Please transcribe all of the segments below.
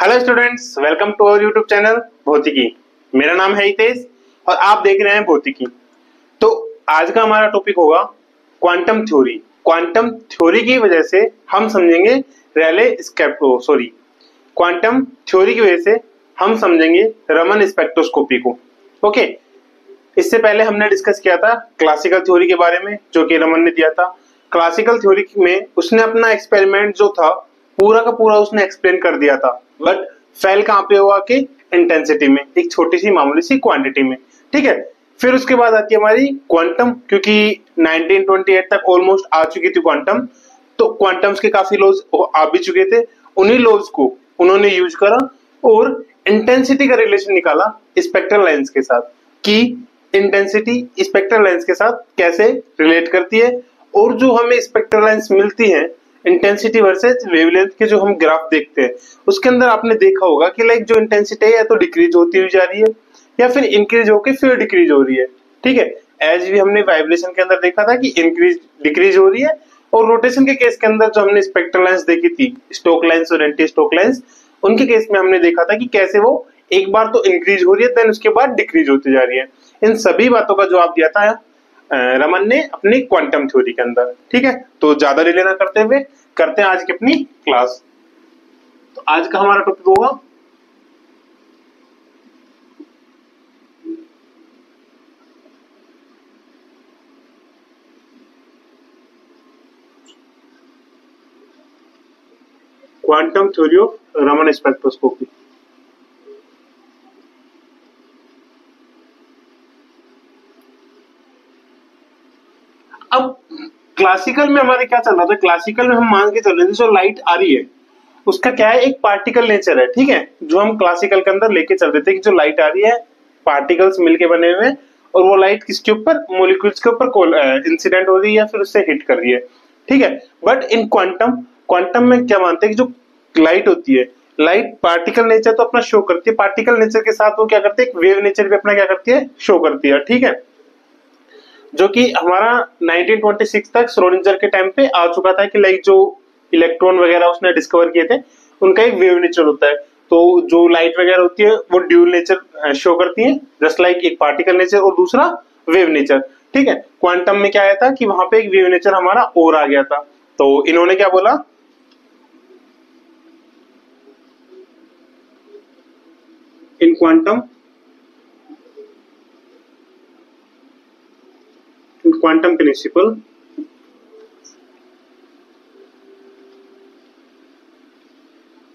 Hello students, welcome to our YouTube channel Bhautiki. मेरा नाम है हितेश और आप देख रहे हैं भौतिकी। तो आज का हमारा टॉपिक होगा क्वांटम थ्योरी। क्वांटम थ्योरी की वजह से हम समझेंगे क्वांटम थ्योरी की वजह से हम समझेंगे रमन स्पेक्ट्रोस्कोपी को। ओके, इससे पहले हमने डिस्कस किया था क्लासिकल थ्योरी के बारे में जो कि रमन ने दिया था। क्लासिकल थ्योरी में उसने अपना एक्सपेरिमेंट जो था पूरा का पूरा उसने एक्सप्लेन कर दिया था, बट फेल कहाँ पे हुआ कि इंटेंसिटी में, एक छोटी सी मामूली सी क्वांटिटी में। ठीक है, फिर उसके बाद आती है हमारी क्वांटम, क्योंकि 1928 तक ऑलमोस्ट आ चुकी थी क्वांटम, तो क्वांटम्स के काफी लॉज आ भी चुके थे। उन्हीं लॉज को उन्होंने यूज करा और इंटेंसिटी का रिलेशन निकाला स्पेक्ट्रल लाइंस के साथ कि इंटेंसिटी स्पेक्ट्रल लाइंस के साथ कैसे रिलेट करती है, और जो हमें स्पेक्ट्रल लाइंस मिलती है इंटेंसिटी वर्सेस वेवलेंथ के जो हम ग्राफ देखते हैं उसके अंदर आपने देखा होगा कि लाइक जो इंटेंसिटी है या तो डिक्रीज होती हुई जा रही है या फिर इंक्रीज होकर फिर डिक्रीज हो रही है। ठीक है, एज भी हमने वाइब्रेशन के अंदर देखा था कि इंक्रीज डिक्रीज हो रही है, और रोटेशन के केस के अंदर जो हमने स्पेक्ट्रल लाइंस देखी थी स्टोक लाइंस और एंटी स्टोक लाइंस, उनके केस में हमने देखा था कि कैसे वो एक बार तो इंक्रीज हो रही है देन उसके बाद डिक्रीज होती जा रही है। इन सभी बातों का जवाब दिया था रमन ने अपनी क्वांटम थ्योरी के अंदर। ठीक है, तो ज्यादा डिले ना करते हुए करते हैं आज की अपनी क्लास। तो आज का हमारा टॉपिक होगा quantum theory of Raman spectroscopy. अब क्लासिकल में हमारे क्या चल रहा था, क्लासिकल में हम मान के चल रहे थे जो लाइट आ रही है उसका क्या है, एक पार्टिकल नेचर है। ठीक है, जो हम क्लासिकल के अंदर लेके चल रहे थे कि जो लाइट आ रही है पार्टिकल्स मिलके बने हुए हैं और वो लाइट किसके ऊपर, मॉलिक्यूल्स के ऊपर इंसिडेंट हो रही है या फिर उससे हिट कर रही है। ठीक है, बट इन क्वांटम क्वांटम में क्या मानते हैं कि जो लाइट होती है, लाइट पार्टिकल नेचर तो अपना शो करती है, पार्टिकल नेचर के साथ वो क्या करती है, एक वेव नेचर भी अपना क्या करती है, शो करती है। ठीक है, जो कि हमारा 1926 तक श्रोडिंगर के टाइम पे आ चुका था कि लाइक जो इलेक्ट्रॉन वगैरह उसने डिस्कवर किए थे उनका एक वेव नेचर होता है। तो जो लाइट वगैरह होती है वो ड्यूल नेचर शो करती है, जस्ट लाइक एक पार्टिकल नेचर और दूसरा वेव नेचर। ठीक है, क्वांटम में क्या आया था कि वहां पे एक वेव नेचर हमारा और आ गया था। तो इन्होंने क्या बोला, in quantum principle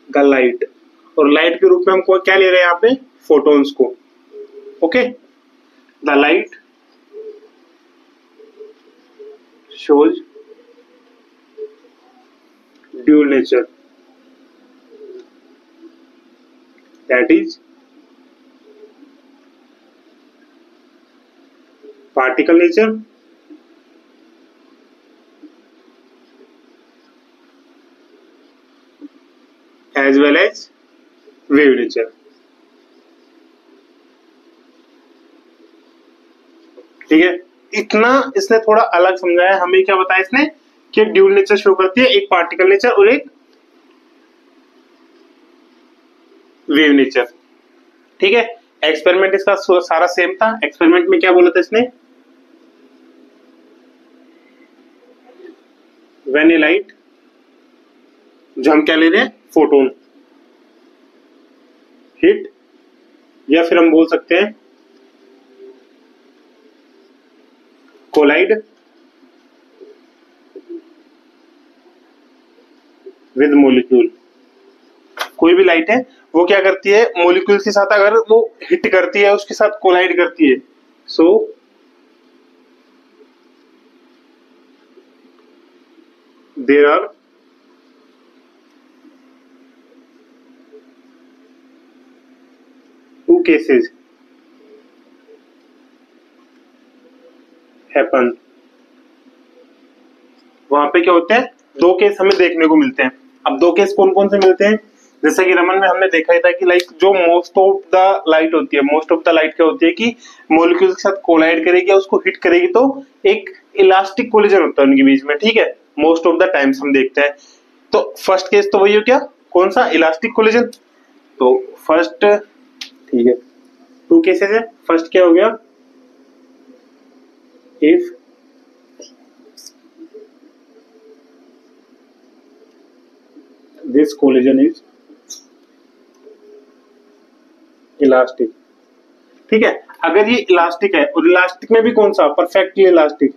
the light, और लाइट के रूप में हमको क्या ले रहे हैं यहाँ पे, फोटॉन्स को। Okay, the light shows dual nature, that is particle nature as well as wave nature। ठीक है, इतना इसने थोड़ा अलग समझाया। हमें क्या बताया इसने कि ड्यूल नेचर शो करती है, एक पार्टिकल नेचर और एक वेव नेचर। ठीक है, एक्सपेरिमेंट इसका सारा सेम था। एक्सपेरिमेंट में क्या बोला था इसने, व्हेन ए लाइट, जो हम क्या ले रहे हैं, फोटोन हिट, या फिर हम बोल सकते हैं कोलाइड विद मॉलिक्यूल। कोई भी लाइट है वो क्या करती है, मॉलिक्यूल के साथ अगर वो हिट करती है उसके साथ कोलाइड करती है, so there are two cases happen। वहां पे क्या होते हैं, दो केस हमें देखने को मिलते हैं। अब दो केस कौन कौन से मिलते हैं, जैसा कि रमन में हमने देखा ही था कि लाइक जो मोस्ट ऑफ द लाइट होती है, मोस्ट ऑफ द लाइट क्या होती है कि मॉलिक्यूल के साथ कोलाइड करेगी या उसको हिट करेगी तो एक इलास्टिक कोलिजन होता है उनके बीच में। ठीक है, मोस्ट ऑफ द टाइम्स हम देखते हैं। तो फर्स्ट केस तो वही हो, क्या कौन सा, इलास्टिक कोलिजन। तो फर्स्ट, ठीक है, टू केसेस है। फर्स्ट क्या हो गया, if this collision is elastic, ठीक है। अगर ये इलास्टिक है और इलास्टिक में भी कौन सा, परफेक्टली इलास्टिक,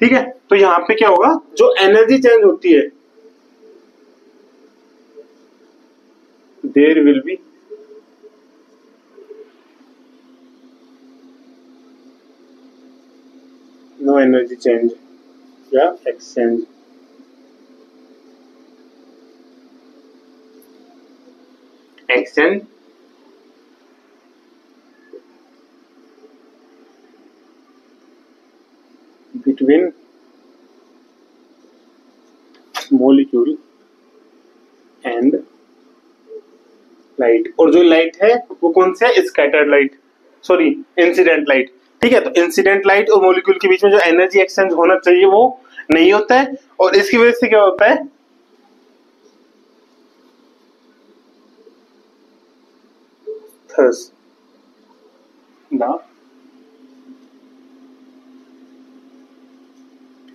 ठीक है। तो यहां पे क्या होगा, जो एनर्जी चेंज होती है, there will be no energy change या exchange, exchange between molecule and light. और जो लाइट है वो कौन सा है, scattered light, sorry incident light, ठीक है। तो इंसिडेंट लाइट और मॉलिक्यूल के बीच में जो एनर्जी एक्सचेंज होना चाहिए वो नहीं होता है, और इसकी वजह से क्या होता है, thus the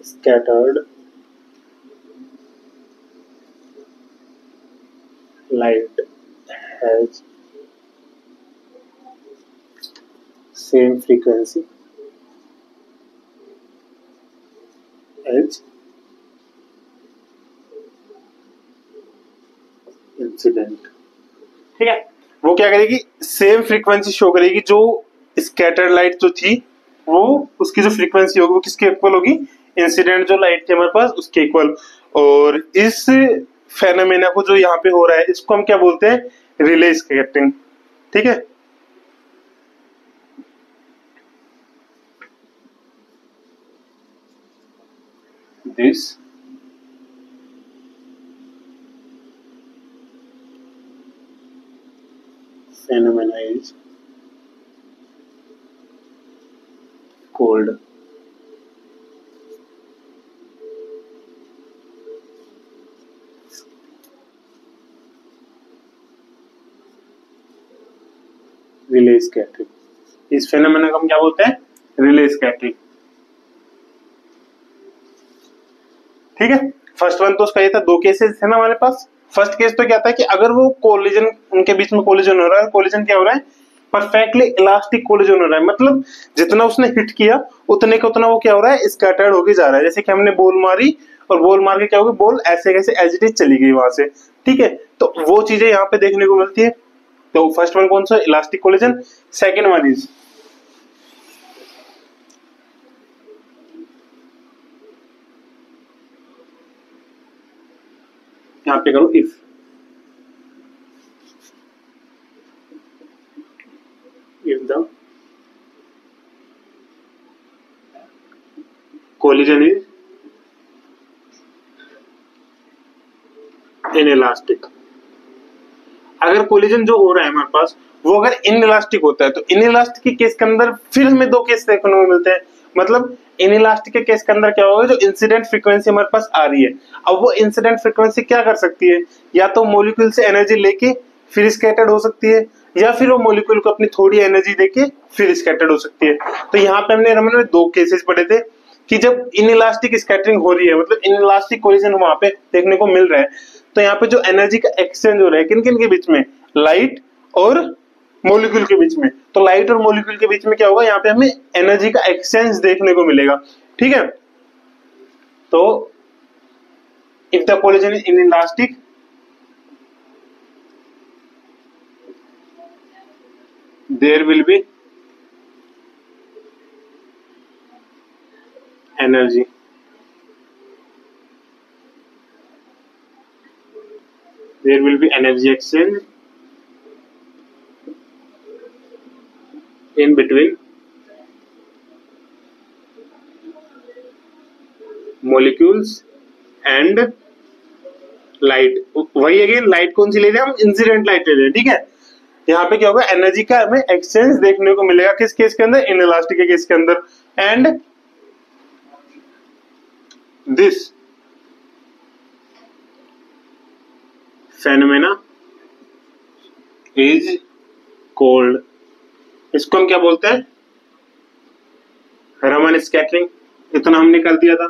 scattered light has same frequency as incident, ठीक है। वो क्या करेगी, सेम फ्रीक्वेंसी शो करेगी, जो स्कैटर्ड लाइट जो थी वो उसकी जो फ्रीक्वेंसी होगी वो किसके इक्वल होगी, इंसिडेंट जो लाइट थी हमारे पास उसके इक्वल। और इस फेनोमेना को जो यहाँ पे हो रहा है इसको हम क्या बोलते हैं, रिले स्कैटरिंग, ठीक है। This phenomena is called relay scattering. इस फेनोमेना को हम क्या बोलते हैं, रिले स्कैटरिंग, ठीक है। फर्स्ट वन तो उसका ये था, दो केसेस है ना हमारे पास। फर्स्ट केस तो क्या था कि अगर वो कोलिजन, उनके बीच में कोलिजन हो रहा है, कोलिजन क्या हो रहा है, परफेक्टली इलास्टिक कोलिजन हो रहा है, मतलब जितना उसने हिट किया उतने का उतना वो क्या हो रहा है, स्कैटर्ड होके जा रहा है। जैसे कि हमने बॉल मारी और बॉल मार के क्या हो गया, बॉल ऐसे कैसे एज इट इज चली गई वहां से, ठीक है। तो वो चीजें यहाँ पे देखने को मिलती है। तो फर्स्ट वन कौन सा, elastic collision. Second one is, यहाँ पे करो if, if the collision is inelastic। अगर कोलिजन जो हो रहा है हमारे पास वो अगर इनइलास्टिक होता है, तो इनइलास्टिक के केस के अंदर फिर हमें दो केस देखने को मिलते हैं। मतलब इनइलास्टिक के केस के अंदर क्या होगा, जो इंसिडेंट फ्रीक्वेंसी हमारे पास आ रही है, अब वो इंसिडेंट फ्रीक्वेंसी क्या कर सकती है, या तो मॉलिक्यूल से एनर्जी लेके फिर स्कैटर्ड हो सकती है, या फिर वो मॉलिक्यूल को अपनी थोड़ी एनर्जी देके फिर स्कैटर्ड हो सकती है। तो यहाँ पे हमने रमन में दो केसेस पढ़े थे कि जब इनइलास्टिक स्कैटरिंग हो रही है, मतलब इनइलास्टिक कोलिजन वहां पे देखने को मिल रहा है, तो यहाँ पे जो एनर्जी का एक्सचेंज हो रहा है किन किन के बीच में, लाइट और मॉलिक्यूल के बीच में। तो लाइट और मॉलिक्यूल के बीच में क्या होगा, यहाँ पे हमें एनर्जी का एक्सचेंज देखने को मिलेगा, ठीक है। तो if the collision is inelastic, there will be energy, there will be energy exchange in between molecules and light। वही अगेन लाइट कौन सी ले रहे हैं हम, इंसिडेंट लाइट ले रहे हैं, ठीक है। यहाँ पे क्या होगा, एनर्जी का हमें एक्सचेंज देखने को मिलेगा, किस केस के अंदर, इनइलास्टिक के केस के अंदर। And this phenomena is called, इसको हम क्या बोलते हैं, रमन स्कैटरिंग। इतना हमने कर दिया था।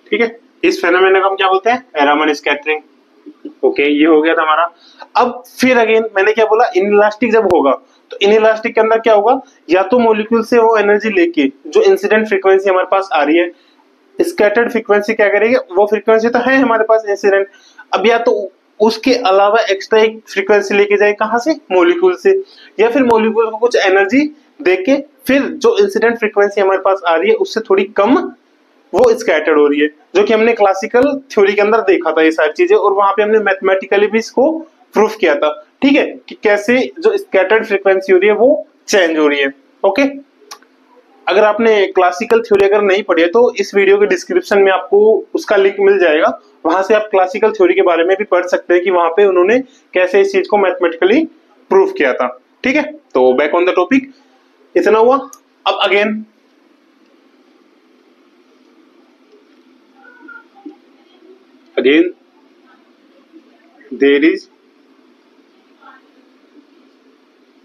ठीक है, इस फेनोमेना को हम क्या बोलते हैं, रमन स्कैटरिंग। ओके, ये हो गया था हमारा। अब फिर अगेन मैंने क्या बोला, इनइलास्टिक जब होगा तो इनइलास्टिक के अंदर क्या होगा, या तो मॉलिक्यूल से वो एनर्जी लेके जो इंसिडेंट फ्रीक्वेंसी हमारे पास आ रही है, स्कैटर्ड फ्रीक्वेंसी क्या करेगी, वो फ्रीक्वेंसी तो है हमारे पास इंसिडेंट, अब या तो उसके अलावा एक्स्ट्रा एक फ्रीक्वेंसी लेके जाए, कहां से, मॉलिक्यूल से, या फिर मॉलिक्यूल को कुछ एनर्जी देके फिर जो इंसिडेंट फ्रीक्वेंसी हमारे पास आ रही है उससे थोड़ी कम वो स्कैटर्ड हो रही है, जो कि हमने क्लासिकल थ्योरी के अंदर देखा था ये सारी चीजें, और वहां पे हमने मैथमेटिकली भी इसको प्रूफ किया था। ठीक है, कि कैसे जो स्कैटर्ड फ्रीक्वेंसी हो रही है वो चेंज हो रही है। ओके, अगर आपने क्लासिकल थ्योरी अगर नहीं पढ़ी है तो इस वीडियो के डिस्क्रिप्शन में आपको उसका लिंक मिल जाएगा, वहां से आप क्लासिकल थ्योरी के बारे में भी पढ़ सकते हैं कि वहां पे उन्होंने कैसे इस चीज को मैथमेटिकली प्रूफ किया था। ठीक है, तो बैक ऑन द टॉपिक, इतना हुआ। अब again there is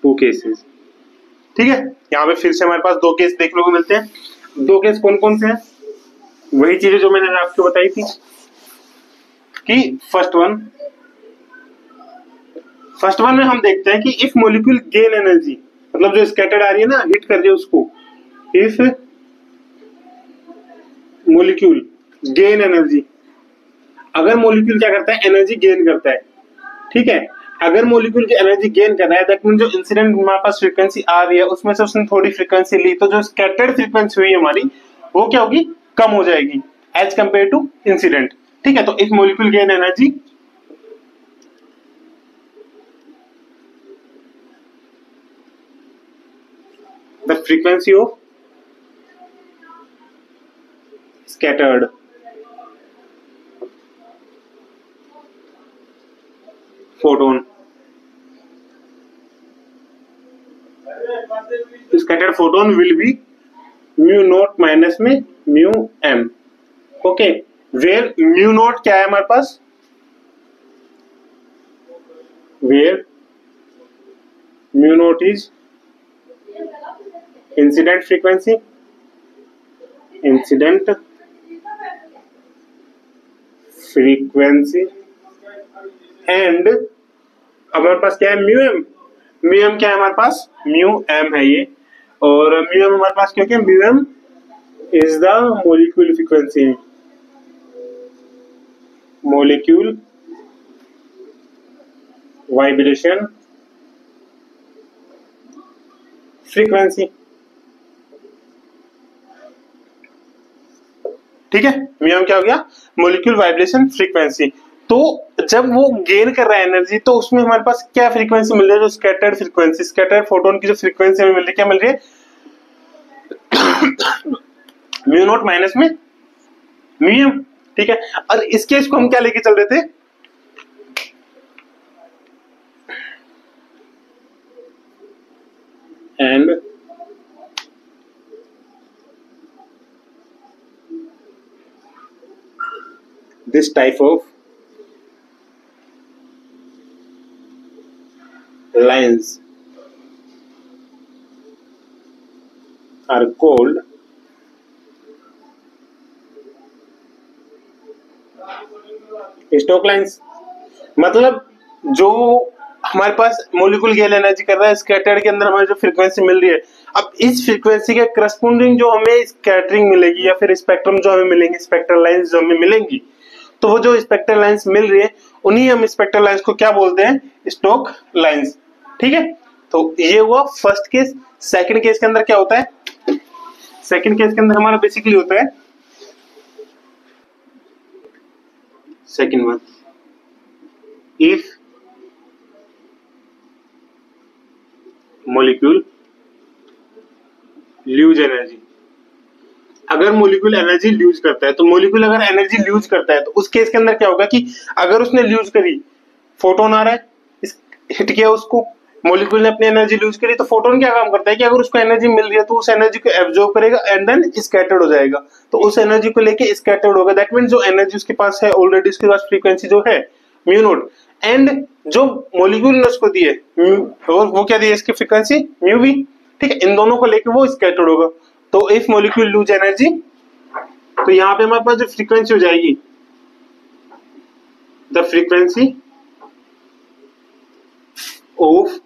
two cases. ठीक है, यहाँ पे फिर से हमारे पास दो केस देखने को मिलते हैं। दो केस कौन कौन से हैं, वही चीजें जो मैंने आपको बताई थी कि फर्स्ट वन में हम देखते हैं कि इफ मॉलिक्यूल गेन एनर्जी, मतलब जो स्कैटर्ड आ रही है ना, हिट कर रही है उसको, इफ मॉलिक्यूल गेन एनर्जी, अगर मॉलिक्यूल क्या करता है, एनर्जी गेन करता है। ठीक है, अगर मॉलिक्यूल की एनर्जी गेन कर रहा है, दैट मीन जो इंसिडेंट हमारे पास फ्रीक्वेंसी आ रही है उसमें से उसने थोड़ी फ्रीक्वेंसी ली, तो जो स्कैटर्ड फ्रीक्वेंसी हुई हमारी वो क्या होगी, कम हो जाएगी एज कंपेयर टू इंसिडेंट। ठीक है, तो if molecule gain energy, the frequency of scattered photon, scattered photon will be mu naught minus में mu m। Okay, where mu naught क्या है हमारे पास, where mu naught is incident frequency, incident frequency, and हमारे पास क्या है, mu M. Mu M क्या है हमारे पास, म्यू एम है ये, और म्यू एम हमारे पास क्योंकि mu M is the molecule frequency, molecule vibration frequency. ठीक है, म्यू एम क्या हो गया, मॉलिक्यूल वाइब्रेशन फ्रीक्वेंसी। तो जब वो गेन कर रहा है एनर्जी तो उसमें हमारे पास क्या फ्रीक्वेंसी मिल रही है, जो स्कैटर्ड फ्रीक्वेंसी, स्कैटर्ड फोटोन की जो फ्रीक्वेंसी हमें मिल रही है, क्या मिल रही है, म्यू नॉट माइनस में म्यू एम। ठीक है, और इस केस को हम क्या लेके चल रहे थे, and this type of lines are called stoke lines. मतलब जो हमारे पास मॉलिक्यूल गेन एनर्जी कर रहा है, स्कैटर्ड के अंदर हमें जो फ्रीक्वेंसी मिल रही है, अब इस फ्रीक्वेंसी के करस्पॉन्डिंग जो हमें स्कैटरिंग मिलेगी या फिर स्पेक्ट्रम जो हमें मिलेंगे, स्पेक्ट्रल लाइंस जो हमें मिलेंगी, तो वो जो स्पेक्ट्रल लाइंस मिल रही है उन्हीं हम स्पेक्ट्रल लाइंस को क्या बोलते हैं, स्टोक लाइंस। ठीक है, तो ये हुआ फर्स्ट केस। सेकंड केस के अंदर क्या होता है, सेकंड केस के अंदर हमारा बेसिकली होता है, second one, if molecule lose energy, अगर मॉलिक्यूल एनर्जी लूज करता है, तो मॉलिक्यूल अगर एनर्जी लूज करता है तो उस केस के अंदर क्या होगा कि अगर उसने लूज करी, फोटोन आ रहा है, हिट किया उसको, मॉलिक्यूल ने अपनी एनर्जी लूज करी, तो फोटोन क्या काम करता है कि अगर उसको एनर्जी मिल रही है तो उस एनर्जी को एब्जॉर्ब करेगा एंड देन स्कैटर्ड हो जाएगा, तो उस एनर्जी को लेके स्कैटर्ड होगा। दैट मींस जो एनर्जी उसके पास है ऑलरेडी, उसके पास फ्रीक्वेंसी जो है म्यू नॉट, एंड जो मॉलिक्यूल ने उसको दी है वो क्या दी है, इसकी फ्रीक्वेंसी म्यू वी, ठीक है, इन दोनों को लेके वो स्कैटर्ड होगा। तो इफ मॉलिक्यूल लूज एनर्जी, तो यहाँ पे हमारे पास जो फ्रीक्वेंसी हो जाएगी, the frequency of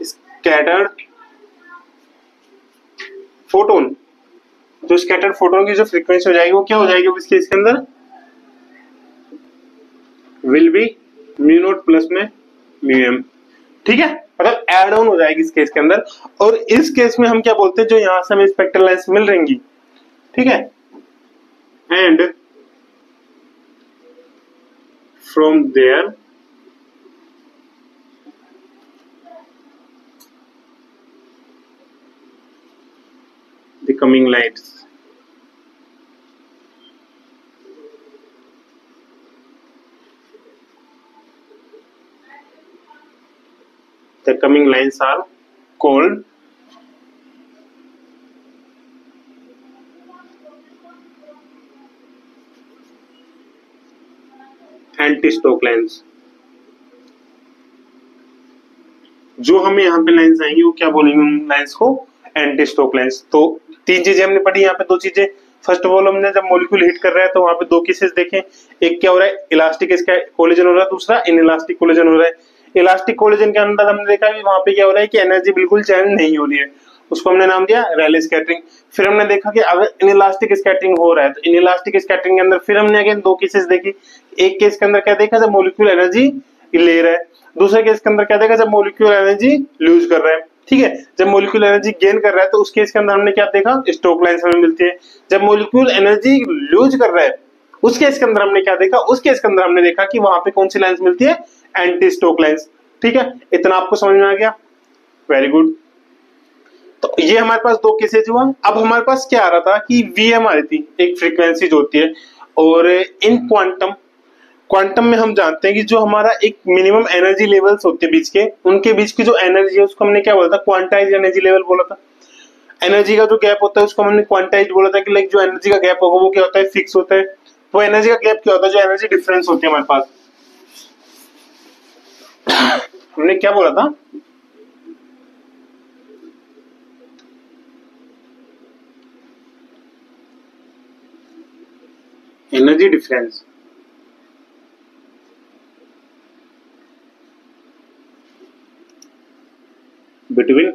scattered photon, तो स्कैटर्ड फोटोन की जो फ्रीक्वेंसी हो जाएगी वो क्या हो जाएगी इस केस के अंदर, will be mu naught plus में म्यू एम, ठीक है, मतलब एड ऑन हो जाएगी इस केस के अंदर। और इस केस में हम क्या बोलते हैं, जो यहां से हमें स्पेक्ट्रल लाइंस मिल रहेंगी, ठीक है, and from there the coming lights, the coming lines are called anti-stoke lines. जो हमें यहाँ पे लाइंस आएंगी वो क्या बोलेंगे उन लाइंस को, एंटी-स्टोक लाइंस। तो तीन चीजें हमने पढ़ी यहाँ पे, दो चीजें, फर्स्ट ऑफ ऑल हमने जब मॉलिक्यूल हिट कर रहा है तो वहां पे दो केसेस देखे, एक क्या हो रहा है, इलास्टिक इसका कोलिजन हो रहा है, दूसरा इनइलास्टिक कोलिजन हो रहा है। इलास्टिक कोलिजन के अंदर हमने देखा कि वहां पे क्या हो रहा है कि एनर्जी बिल्कुल चेंज नहीं हो रही है, उसको हमने नाम दिया रैले स्कैटरिंग। फिर हमने देखा कि अगर इनइलास्टिक स्कैटरिंग हो रहा है तो इनइलास्टिक स्कैटरिंग के अंदर फिर हमने अगेन दो केसेस देखी, एक केस के अंदर क्या देखा जब मॉलिक्यूल एनर्जी ले रहा है, दूसरे केस के अंदर क्या देखा जब मॉलिक्यूल एनर्जी लूज कर रहा है, ठीक है। जब मॉलिक्यूल एनर्जी गेन कर रहा है तो उस केस के अंदर हमने क्या देखा, स्टोक लाइंस हमें मिलती है। जब मॉलिक्यूल एनर्जी लूज कर रहा है उस केस के अंदर हमने क्या देखा, उस केस के अंदर हमने देखा कि वहां पे कौन सी लाइंस मिलती है, एंटी स्टोक लाइंस, ठीक है। इतना आपको समझ में आ गया, वेरी गुड। तो ये हमारे पास दो केसेज हुआ। अब हमारे पास क्या आ रहा था कि वीएम आ रही थी, एक फ्रीक्वेंसी जो होती है, और इन क्वांटम में हम जानते हैं कि जो हमारा एक मिनिमम एनर्जी लेवल्स होते हैं बीच के, उनके बीच की जो एनर्जी है उसको हमने क्या बोला था, क्वांटाइज्ड एनर्जी लेवल बोला था। एनर्जी का जो गैप होता है उसको हमने क्वांटाइज्ड बोला था कि लाइक जो एनर्जी का गैप होगा वो क्या होता है, फिक्स होता है। वो एनर्जी का गैप क्या होता है, जो एनर्जी डिफरेंस होती है हमारे पास, हमने क्या बोला था, energy difference between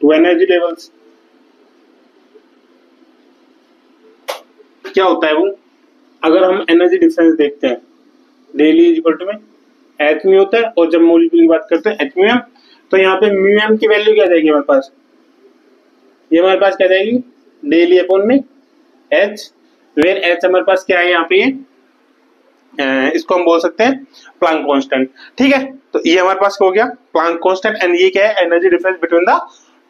two energy levels. क्या होता है वो, अगर हम एनर्जी डिफरेंस देखते हैं, डेली इज इक्वल टू में एच म्यू होता है, और जब मॉलिक्यूल की बात करते हैं एच म्यू एम, तो यहाँ पे म्यू एम की वैल्यू क्या जाएगी हमारे पास, ये हमारे पास क्या जाएगी, डेली अपॉन में एच, वेर एच हमारे पास क्या है यहाँ पे, इसको हम बोल सकते हैं प्लांक कांस्टेंट, ठीक है। तो ये हमारे पास हो गया प्लांक कांस्टेंट, एंड ये क्या है, energy difference between the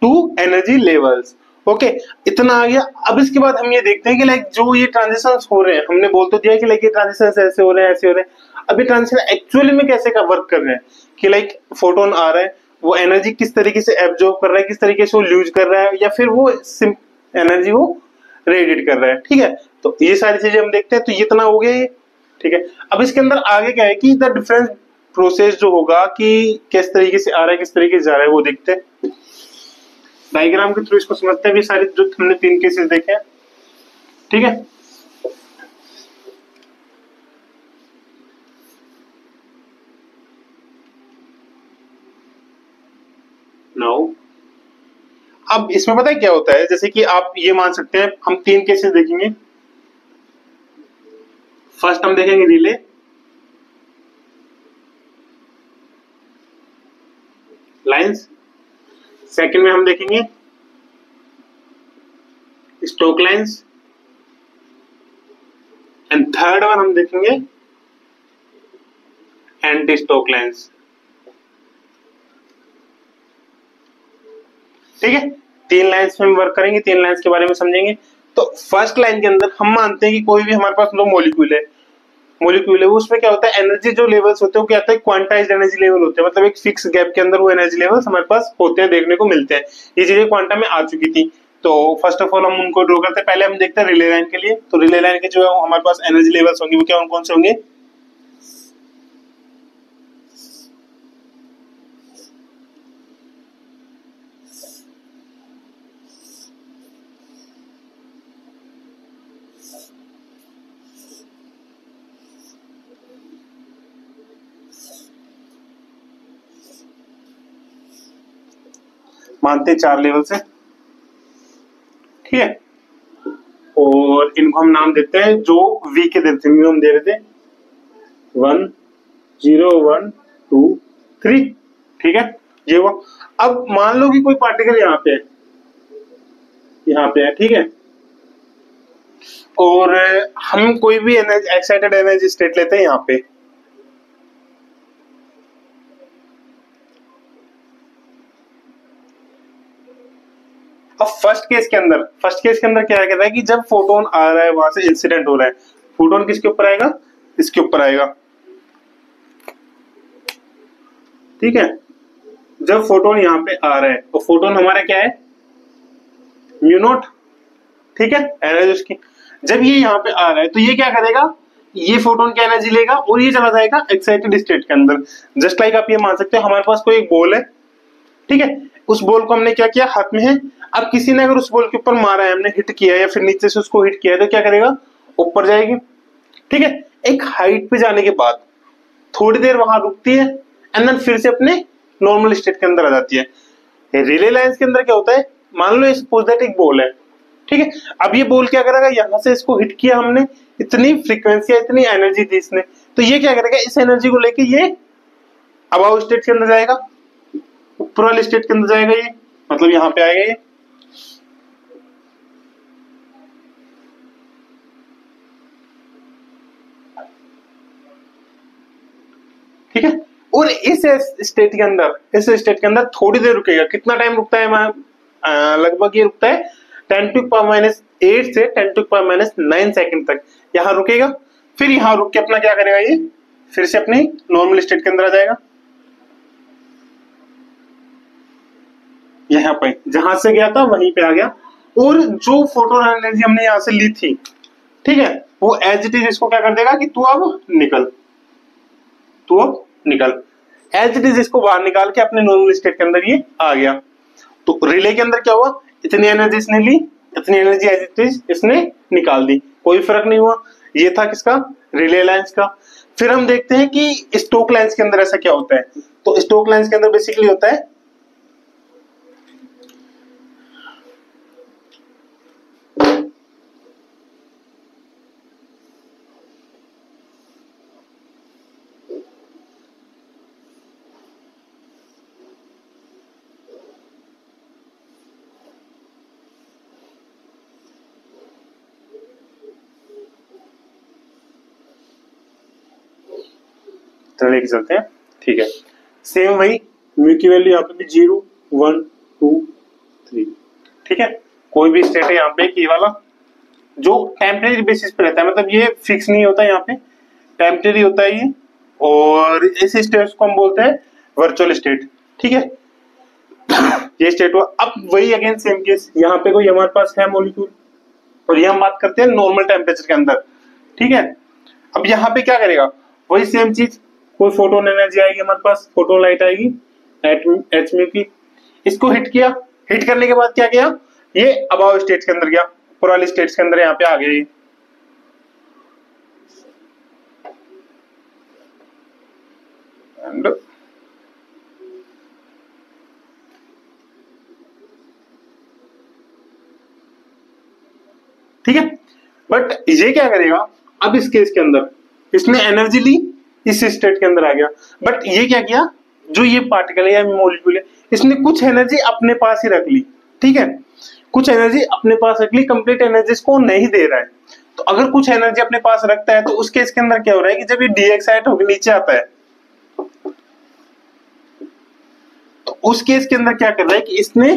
two energy levels. Okay, इतना आ गया। अब इसके बाद हम ये देखते हैं कि लाइक जो ये ट्रांजिशंस हो रहे हैं, हमने बोल तो दिया कि लाइक ये ट्रांजिशंस ऐसे हो रहे हैं, ऐसे हो रहे हैं। अब ये ट्रांजिशन एक्चुअली में कैसे का वर्क कर रहे हैं, कि लाइक फोटोन आ रहा है, वो एनर्जी किस तरीके से एब्जॉर्ब कर रहा है, किस तरीके से वो लूज कर रहा है, या फिर वो एनर्जी वो रेडिएट कर रहा है, ठीक है। तो ये सारी चीजें हम देखते हैं। तो ये इतना हो गया ये, ठीक है। अब इसके अंदर आगे क्या है कि द डिफरेंस प्रोसेस जो होगा कि किस तरीके से आ रहा है, किस तरीके से जा रहा है, वो देखते हैं। डायग्राम के थ्रू इसको समझते हैं। भी सारे जो हमने तीन केसेस देखे हैं, ठीक है। नाउ अब इसमें पता है क्या होता है, जैसे कि आप ये मान सकते हैं, हम तीन केसेस देखेंगे। फर्स्ट हम देखेंगे रिले, लाइंस, सेकंड में हम देखेंगे stoke lines, and third one हम देखेंगे एंटी स्टोक लाइंस, ठीक है। तीन लाइंस में हम वर्क करेंगे, तीन लाइंस के बारे में समझेंगे। तो फर्स्ट लाइन के अंदर हम मानते हैं कि कोई भी हमारे पास दो मॉलिक्यूल है, मॉलिक्यूल है वो, उसमें क्या होता है एनर्जी जो लेवल्स होते हैं वो क्या होता है क्वांटाइज्ड एनर्जी लेवल होते हैं, मतलब एक फिक्स गैप के अंदर वो एनर्जी लेवल्स हमारे पास होते हैं, देखने को मिलते हैं। ये चीजें क्वांटम में आ चुकी थी। तो फर्स्ट ऑफ ऑल हम उनको ड्रॉ करते हैं। पहले हम देखते हैं रिले लाइन के लिए। तो रिले लाइन के जो है हमारे पास एनर्जी लेवल्स होंगे वो क्या कौन से होंगे, मानते 4 लेवल से, ठीक है। और इनको हम नाम देते हैं जो वी के देते हैं, हम दे रहे थे 1 0 1 2 3, ठीक है। ये वो अब मान लो कि कोई पार्टिकल यहाँ पे है, ठीक है, और हम कोई भी एनर्जी एक्साइटेड एनर्जी स्टेट लेते हैं यहाँ पे। अब फर्स्ट केस के अंदर क्या कहता है कि जब फोटोन आ रहा है वहां से इंसिडेंट हो रहा है, फोटोन किसके ऊपर आएगा, इसके ऊपर आएगा, ठीक है। जब फोटोन यहाँ पे आ रहा है तो फोटोन हमारा क्या है, म्यू नॉट, ठीक है, एनर्जी उसकी। जब ये यहाँ पे आ रहा है तो ये क्या करेगा, ये फोटोन की एनर्जी लेगा और ये चला जाएगा एक्साइटेड स्टेट के अंदर। जस्ट लाइक आप ये मान सकते हो हमारे पास कोई एक बॉल है, ठीक है, उस बॉल को हमने क्या किया, हाथ में है। अब किसी ने अगर उस बॉल के ऊपर मारा है, हमने हिट किया या फिर नीचे से उसको हिट किया है, तो क्या करेगा, ऊपर जाएगी, ठीक है। एक हाइट पे जाने के बाद थोड़ी देर वहां रुकती है एंड देन फिर से अपने नॉर्मल स्टेट के अंदर आ जाती है। रिले लाइंस के अंदर क्या होता है, मान लो सपोज दैट एक बॉल है, ठीक है। अब ये बॉल क्या करेगा, यहां से इसको हिट किया हमने, इतनी फ्रीक्वेंसी इतनी एनर्जी दी इसने, तो ये क्या करेगा, इस एनर्जी को लेके ये अबाउ स्टेट के अंदर जाएगा, ऊपर वाले स्टेट के अंदर जाएगा, ये मतलब यहां पे आएगा ये, ठीक है। और इस स्टेट के अंदर थोड़ी देर रुकेगा। कितना टाइम रुकता है, लगभग ये रुकता है 10⁻⁸ से 10⁻⁹ सेकंड तक यहाँ रुकेगा। फिर यहाँ रुक के अपना क्या करेगा, ये फिर से अपने नॉर्मल स्टेट के अंदर आ जाएगा, यहाँ पे जहां से गया था वहीं पे आ गया। और जो फोटोन एनर्जी हमने यहां से ली थी, ठीक है, वो एज इट इज इसको क्या कर देगा कि तू अब निकल, एज इट इज इसको बाहर निकाल के अपने नॉर्मल स्टेट के अंदर ये आ गया। तो रिले के अंदर क्या हुआ, इतनी एनर्जी इसने ली, इतनी एनर्जी एज इट इज इसने निकाल दी, कोई फर्क नहीं हुआ। ये था किसका, रिले लाइंस का। फिर हम देखते हैं कि स्टोक लाइंस के अंदर ऐसा क्या होता है। तो स्टोक लाइंस के अंदर बेसिकली होता है लेके चलते हैं, ठीक है। सेम वही म्यू की वैल्यू यहाँ पे भी 0 1 2 3, ठीक है। कोई भी स्टेट है यहाँ पे की वाला जो टेम्परेरी बेसिस पे रहता है, मतलब ये फिक्स नहीं होता, यहाँ पे टेम्परेरी होता है ये। और इस स्टेट को हम बोलते हैं वर्चुअल स्टेट, ठीक है। ये स्टेट हुआ। अब वही अगेन सेम केस, यहाँ पे कोई हमारे पास है मॉलिक्यूल और ये हम बात करते हैं नॉर्मल टेम्परेचर के अंदर, ठीक है। अब यहाँ पे क्या करेगा, वही सेम चीज, कोई फोटोन एनर्जी आएगी हमारे पास, फोटोन लाइट आएगी एच म्यू की, इसको हिट किया, हिट करने के बाद क्या किया, ये अबाव स्टेट के अंदर गया, ऊपर वाली स्टेट्स के अंदर यहाँ पे आ गया ये। ठीक है, बट ये क्या करेगा, अब इस केस के अंदर इसने एनर्जी ली, इस स्टेट के अंदर आ गया, बट ये क्या किया, जो ये पार्टिकल है या मॉलिक्यूल है, इसने कुछ एनर्जी अपने पास ही रख ली, ठीक है, कुछ एनर्जी अपने पास रख ली, कंप्लीट एनर्जी इसको नहीं दे रहा है। तो अगर कुछ एनर्जी अपने पास रखता है तो उस केस के अंदर क्या हो रहा है कि जब ये डीएक्साइट होकर नीचे आता है तो उस केस के अंदर क्या कर रहा है कि इसने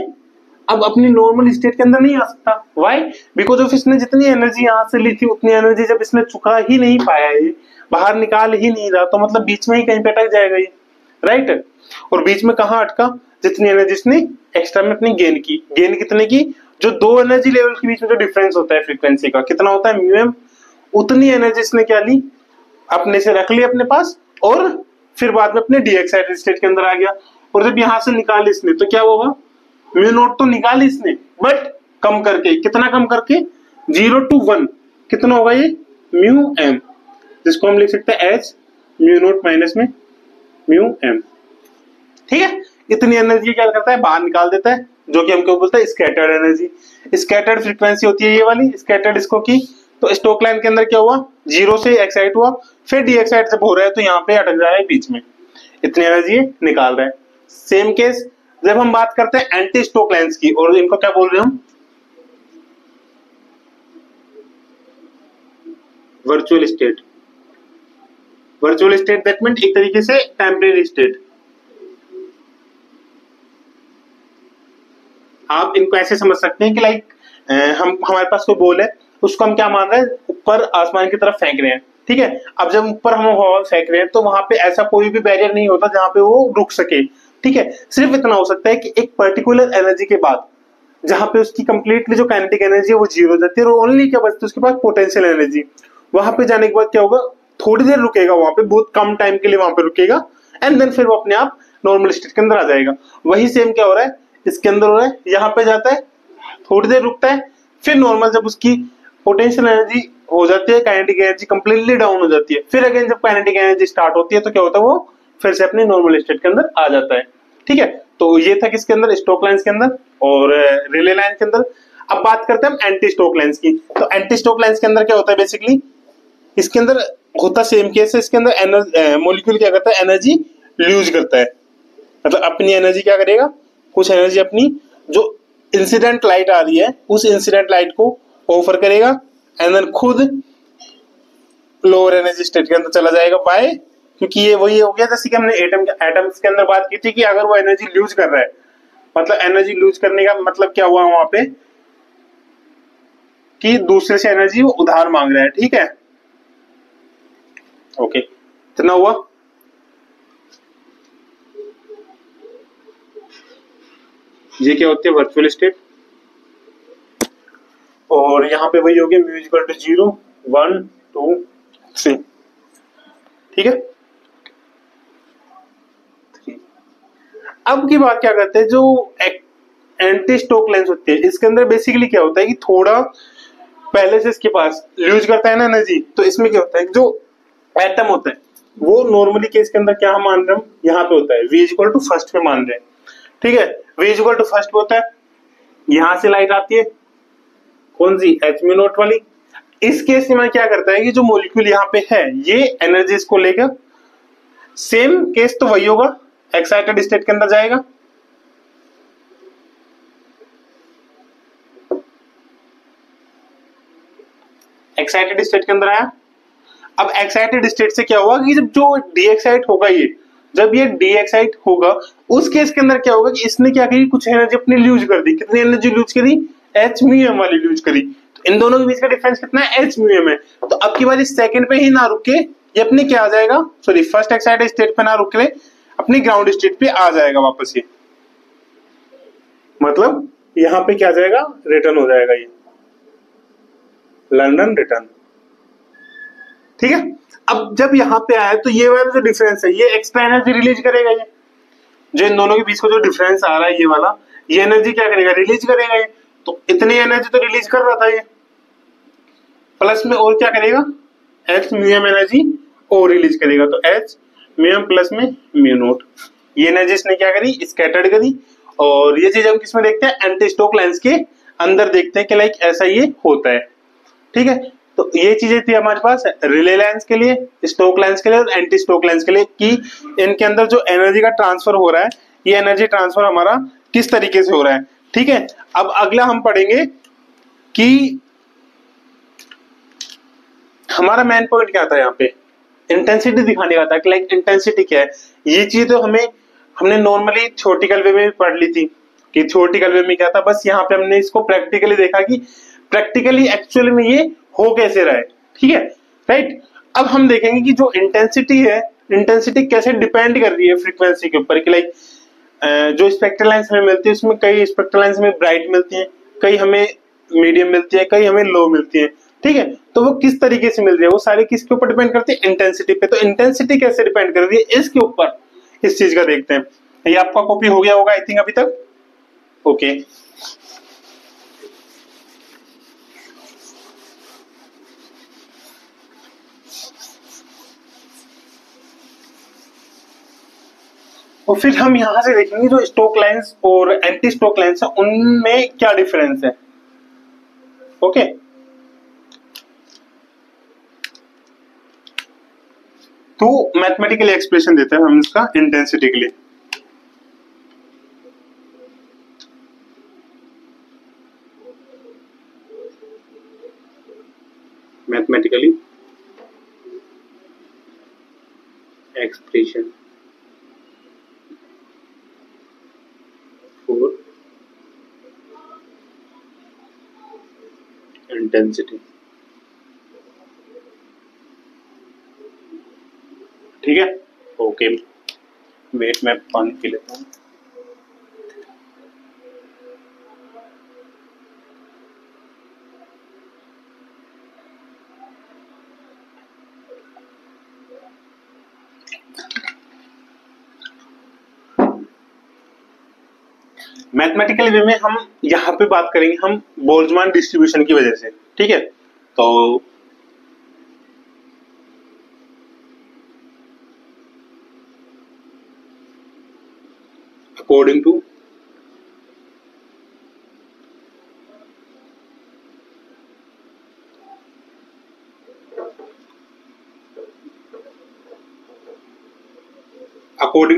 अब अपनी नॉर्मल स्टेट के अंदर नहीं आ सकता। व्हाई, बिकॉज ऑफ इसने जितनी एनर्जी यहां से ली थी उतनी एनर्जी जब इसने चुका ही नहीं पाया है, बाहर निकाल ही नहीं रहा, तो मतलब बीच में ही कहीं पे अटक जाएगा ये, राइट। और बीच में कहाँ अटका, जितनी एनर्जी इसने एक्स्ट्रा में अपनी गेन की, गेन कितने की, जो दो एनर्जी लेवल के बीच में जो डिफरेंस होता है फ्रीक्वेंसी का कितना होता है म्यू एम, उतनी एनर्जी इसने क्या ली, अपने से रख ली अपने पास, और फिर बाद में अपने डी एक्साइटेड स्टेट के अंदर आ गया। और जब यहां से निकाल इसने तो क्या होगा, म्यू नोट तो निकाल इसने, बट कम करके, कितना कम करके, 0 to 1 कितना होगा ये म्यू एम, जिसको हम लिख सकते हैं एच म्यू नोट माइनस में म्यू एम। ठीक है, इतनी एनर्जी क्या करता है, बाहर निकाल देता है, जो कि हम क्या बोलते हैं स्कैटर्ड एनर्जी। स्कैटर्ड फ्रीक्वेंसी होती है ये वाली, स्कैटर्ड इसको की। तो स्टोक लाइन के अंदर क्या हुआ, 0 से एक्साइट हुआ, फिर डी एक्साइट जब हो रहा है तो यहाँ पे अटक जा रहा है बीच में, इतनी एनर्जी निकाल रहा है। सेम केस जब हम बात करते हैं एंटी स्टोक लाइन्स की, और इनको क्या बोल रहे हैं हम, virtual state. Virtual state that means एक तरीके से टेम्परेरी स्टेट। आप इनको ऐसे समझ सकते हैं कि लाइक हमारे पास कोई बॉल है, उसको हम क्या मान रहे हैं, ऊपर आसमान की तरफ फेंक रहे हैं। ठीक है, अब जब ऊपर हम हवा फेंक रहे हैं तो वहां पे ऐसा कोई भी बैरियर नहीं होता जहां पे वो रुक सके। ठीक है, सिर्फ इतना हो सकता है कि एक पर्टिकुलर एनर्जी के बाद जहां पे उसकी कंप्लीटली जो काइनेटिक एनर्जी है वो 0 हो जाती है, और ओनली क्या बचती है उसके पास पोटेंशियल एनर्जी। वहां पे जाने के बाद क्या होगा, थोड़ी देर रुकेगा वहां पे, बहुत कम टाइम के लिए वहां पे रुकेगा, एंड देन फिर वो अपने आप नॉर्मल स्टेट के अंदर आ जाएगा। वही सेम क्या हो रहा है इसके अंदर हो रहा है, यहाँ पे जाता है, थोड़ी देर रुकता है, फिर नॉर्मल जब उसकी पोटेंशियल एनर्जी हो जाती है, काइनेटिक एनर्जी कंप्लीटली डाउन हो जाती है, फिर अगेन जब काइनेटिक एनर्जी स्टार्ट होती है तो क्या होता है, वो फिर से अपने नॉर्मल स्टेट के अंदर आ जाता है। ठीक है, तो ये था किसके अंदर, स्टोक लाइन्स के अंदर और रिले लाइन के अंदर। अब बात करते हैं हम एंटी स्टोक लाइन्स की। तो एंटी स्टोक लाइन्स के अंदर क्या होता है, बेसिकली इसके अंदर होता सेम केस है, इसके अंदर मॉलिक्यूल क्या करता है, एनर्जी लूज करता है, मतलब अपनी एनर्जी क्या करेगा, कुछ एनर्जी अपनी जो इंसिडेंट लाइट आ रही है उस इंसिडेंट लाइट को ऑफर करेगा, एंड देन खुद लोअर एनर्जी स्टेट के अंदर चला जाएगा। बाय, क्योंकि ये वही हो गया जैसे कि हमने एटम्स के अंदर बात की थी कि अगर वो एनर्जी लूज कर रहा है, मतलब एनर्जी लूज करने का मतलब क्या हुआ वहां पे, कि दूसरे से एनर्जी वो उधार मांग रहा है। ठीक है, ओके, इतना हुआ। ये क्या होती है, वर्चुअल स्टेट, और यहाँ पे वही हो गया म्यू इक्वल टू 0 1 2 3। ठीक है, अब की बात क्या करते हैं, जो एंटी स्टोक लेंस होती है इसके अंदर बेसिकली क्या होता है कि थोड़ा पहले से इसके पास लूज करता है ना एनर्जी, तो इसमें क्या होता है, जो एटम होता है वो नॉर्मली केस के अंदर क्या हम मान रहे हैं, यहाँ पे होता है v इक्वल टू फर्स्ट पे मान रहे हैं। ठीक है, v इक्वल टू फर्स्ट पे होता है, यहां से लाइट आती है, कौन सी, एच म्यू नॉट वाली। इस केस में क्या करता है कि जो मॉलिक्यूल यहाँ पे है ये एनर्जी इसको लेकर, सेम केस तो वही होगा, एक्साइटेड स्टेट के अंदर जाएगा, एक्साइटेड स्टेट के अंदर आया। अब एक्साइटेड स्टेट से क्या होगा कि जब जो डी एक्साइट होगा, ये जब ये डी एक्साइट होगा उस केस के अंदर क्या होगा कि इसने क्या करी, कुछ एनर्जी अपनी लूज कर दी। कितनी एनर्जी लूज करी, एच म्यू एम वाली लूज करी। तो इन दोनों के बीच का डिफरेंस कितना है, एच म्यू एम है। तो अब की बारी सेकंड पे ही ना रुक के ये अपने क्या आ जाएगा, सॉरी फर्स्ट एक्साइटेड स्टेट पे ना रुक के अपनी ग्राउंड स्टेट पे आ जाएगा वापस। ये मतलब यहाँ पे क्या जाएगा, रिटर्न हो जाएगा, ये लंदन रिटर्न। ठीक है, अब जब यहाँ पे आया तो ये वाला जो डिफरेंस है ये एक्स्ट्रा एनर्जी रिलीज करेगा, ये जो इन दोनों के बीच का जो डिफरेंस आ रहा है ये वाला, ये एनर्जी क्या करेगा, रिलीज करेगा। ये तो इतनी एनर्जी तो रिलीज कर रहा था ये, प्लस में और क्या करेगा, एच म्यू एम एनर्जी और रिलीज करेगा। तो एच म्यू एम प्लस में म्यू नोट, ये एनर्जी इसने क्या करी, स्कैटर्ड करी। और ये चीज हम किसमें देखते हैं, एंटी स्टोक लाइन्स के अंदर देखते हैं कि लाइक ऐसा ये होता है। ठीक है, तो ये चीजें थी हमारे पास रिले लाइन्स के लिए, स्टोक लाइन्स के लिए और एंटी स्टोक लाइन्स के लिए, कि इनके अंदर जो एनर्जी का ट्रांसफर हो रहा है ये एनर्जी ट्रांसफर हमारा किस तरीके से हो रहा है। ठीक है, अब अगला हम पढ़ेंगे कि हमारा मेन पॉइंट क्या था, यहाँ पे इंटेंसिटी दिखाने का था कि लाइक इंटेंसिटी क्या है। ये चीज तो हमने नॉर्मली थ्योरेटिकल वे में पढ़ ली थी कि थ्योरेटिकल वे में क्या था, बस यहाँ पे हमने इसको प्रैक्टिकली देखा कि प्रैक्टिकली एक्चुअली में ये हो कैसे रहा है। ठीक है, राइट। अब हम देखेंगे कि जो इंटेंसिटी है, इंटेंसिटी कैसे डिपेंड कर रही है फ्रीक्वेंसी के ऊपर, कि लाइक जो स्पेक्ट्रल लाइन्स हमें मिलती है उसमें कई स्पेक्ट्रल लाइन्स हमें ब्राइट मिलती हैं, कई हमें मीडियम मिलती है, कई हमें लो मिलती है। ठीक है, तो वो किस तरीके से मिल रही है, वो सारे किसके ऊपर डिपेंड करती है, इंटेंसिटी पे। तो इंटेंसिटी कैसे डिपेंड कर रही है इसके ऊपर, इस चीज का देखते हैं। ये आपका कॉपी हो गया होगा आई थिंक अभी तक। ओके, और फिर हम यहां से देखेंगे जो स्टोक लाइंस और एंटी स्टोक लाइंस है उनमें क्या डिफरेंस है। ओके, तो मैथमेटिकली एक्सप्रेशन देते हैं हम इसका इंटेंसिटी के लिए। Mathematically expression for intensity. ठीक है, ओके, वेट मैं पानी पी लेता हूँ। मैथमेटिकल वे में हम यहाँ पे बात करेंगे हम बोल्ट्जमान डिस्ट्रीब्यूशन की वजह से। ठीक है, तो अकॉर्डिंग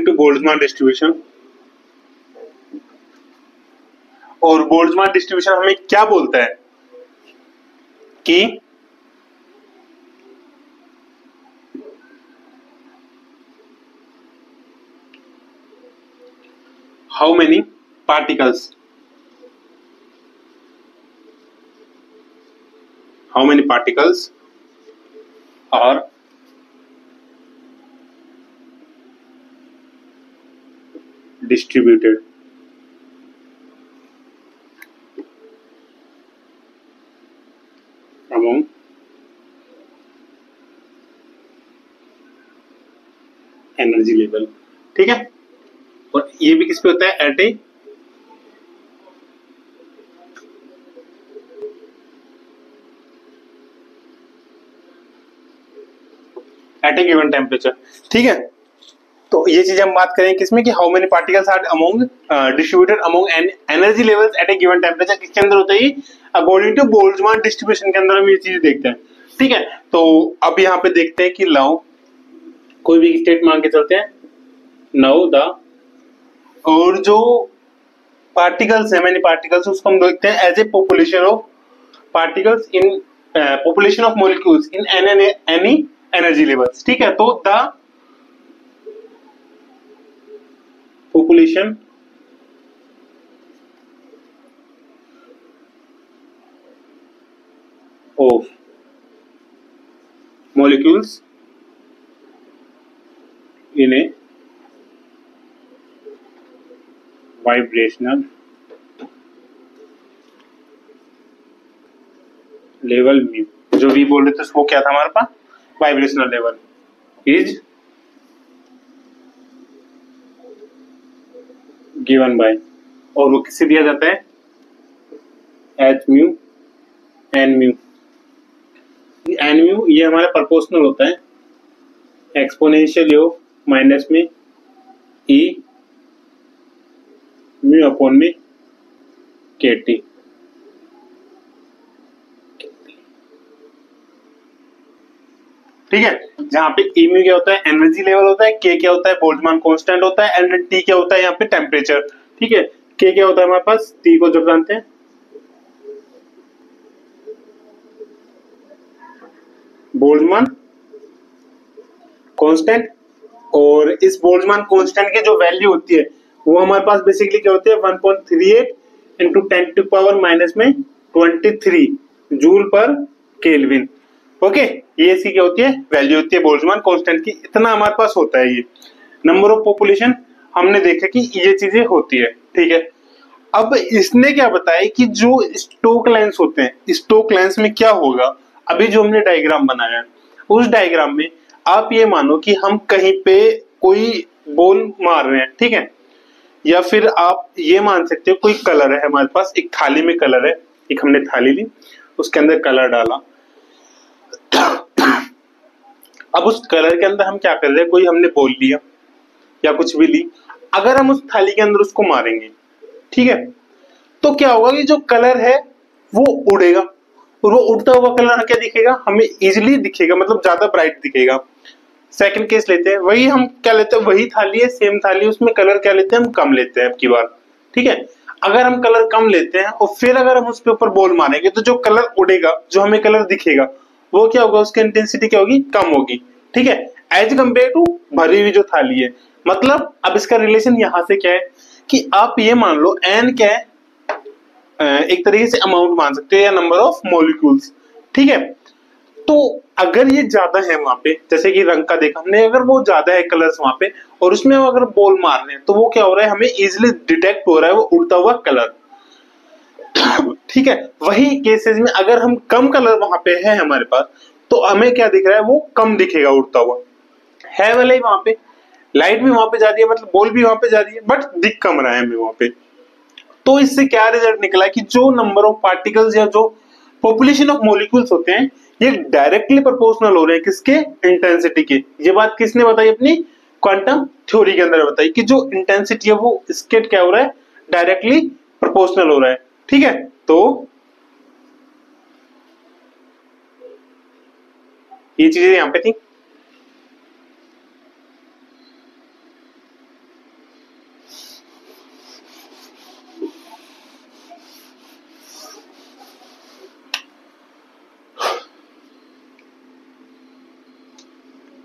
टू बोल्ट्जमान डिस्ट्रीब्यूशन, और बोल्ट्जमान डिस्ट्रीब्यूशन हमें क्या बोलता है कि how many particles are distributed among energy level. ठीक है, और ये भी किस पे होता है, एट ए गिवन टेम्परेचर। ठीक है, तो ये चीज हम बात करें किसमें कि how many particles are among distributed among energy levels at a given temperature, किसके अंदर होता है, अकॉर्डिंग टू बोल्ट्जमान डिस्ट्रीब्यूशन के अंदर हम ये चीज देखते हैं। ठीक है, तो अब यहाँ पे देखते हैं कि लाओ कोई भी स्टेट मान के चलते हैं, नाउ द, और जो पार्टिकल्स है, मैनी पार्टिकल्स, उसको हम देखते हैं as a population of particles in population of molecules in any energy levels. ठीक है, तो the population of molecules in a vibrational level mu, जो भी बोल रहे थे वो क्या था हमारे पास, vibrational level is given by, और वो किससे दिया जाता है, H mu N mu. N mu ये हमारा प्रोपोर्शनल होता है एक्सपोनेंशियल ऑफ माइनस में ई म्यू अपॉन में के टी। ठीक है, जहां पे ई म्यू क्या होता है, एनर्जी लेवल होता है, के क्या होता है, बोल्ट्जमान कांस्टेंट होता है, एंड टी क्या होता है यहाँ पे टेम्परेचर। ठीक है, के क्या होता है हमारे पास, टी को जब जानते हैं बोल्ट्जमान कांस्टेंट, और इस बोल्ट्जमान कांस्टेंट की जो वैल्यू होती है वो हमारे पास बेसिकली क्या होती है, 1.38 इंटू 10 टू पावर माइनस में 23 जूल पर केल्विन। ओके, ये इसकी क्या होती है, वैल्यू होती है बोल्ट्जमान कांस्टेंट की। इतना हमारे पास होता है ये नंबर ऑफ पॉपुलेशन, हमने देखा कि ये चीजें होती है, ठीक है। अब इसने क्या बताया कि जो स्टोक लेंस होते हैं, स्टोक लेंस में क्या होगा, अभी जो हमने डायग्राम बनाया है उस डायग्राम में आप ये मानो कि हम कहीं पे कोई बॉल मार रहे हैं, ठीक है, या फिर आप ये मान सकते हो कोई कलर है हमारे पास, एक थाली में कलर है, एक हमने थाली ली उसके अंदर कलर डाला। अब उस कलर के अंदर हम क्या कर रहे हैं, कोई हमने बॉल लिया या कुछ भी ली, अगर हम उस थाली के अंदर उसको मारेंगे, ठीक है, तो क्या होगा कि जो कलर है वो उड़ेगा, और वो उड़ता हुआ कलर क्या दिखेगा, हमें इजीली दिखेगा, मतलब ज्यादा ब्राइट दिखेगा। सेकंड केस लेते हैं, वही हम क्या लेते हैं, वही थाली है, सेम थाली, उसमें कलर क्या लेते हैं, हम कम लेते हैं अब की बार, ठीक है। अगर हम कलर कम लेते हैं और फिर अगर हम उसके ऊपर बॉल मारेंगे तो जो कलर उड़ेगा, जो हमें कलर दिखेगा, वो क्या होगा, उसकी इंटेंसिटी क्या होगी, कम होगी, ठीक है, एज कम्पेयर टू भरी हुई जो थाली है। मतलब अब इसका रिलेशन यहां से क्या है कि आप ये मान लो एन क्या है, एक तरीके से अमाउंट मान सकते हो या नंबर ऑफ मॉलिक्यूल्स, ठीक है। तो अगर ये ज्यादा है वहां पे, जैसे कि रंग का देखा हमने, अगर वो ज्यादा है कलर्स वहां पे और उसमें अगर बॉल मार रहे हैं तो वो क्या हो रहा है, हमें इजीली डिटेक्ट हो रहा है वो उड़ता हुआ कलर, ठीक है। वही केसेस में अगर हम कम कलर वहां पे है हमारे पास, तो हमें क्या दिख रहा है, वो कम दिखेगा उड़ता हुआ, है वाले ही वहां पे, लाइट भी वहां पे जा रही है, मतलब बॉल भी वहां पे जा रही है, बट दिख कम रहा है हमें वहां पे। तो इससे क्या रिजल्ट निकला है कि जो नंबर ऑफ पार्टिकल्स या जो पॉपुलेशन ऑफ मॉलिक्यूल्स होते हैं ये डायरेक्टली प्रोपोर्शनल हो रहे हैं किसके, इंटेंसिटी के। ये बात किसने बताई, अपनी क्वांटम थ्योरी के अंदर बताई कि जो इंटेंसिटी है वो इसके क्या हो रहा है, डायरेक्टली प्रोपोर्शनल हो रहा है, ठीक है। तो ये चीजें यहां पे थी।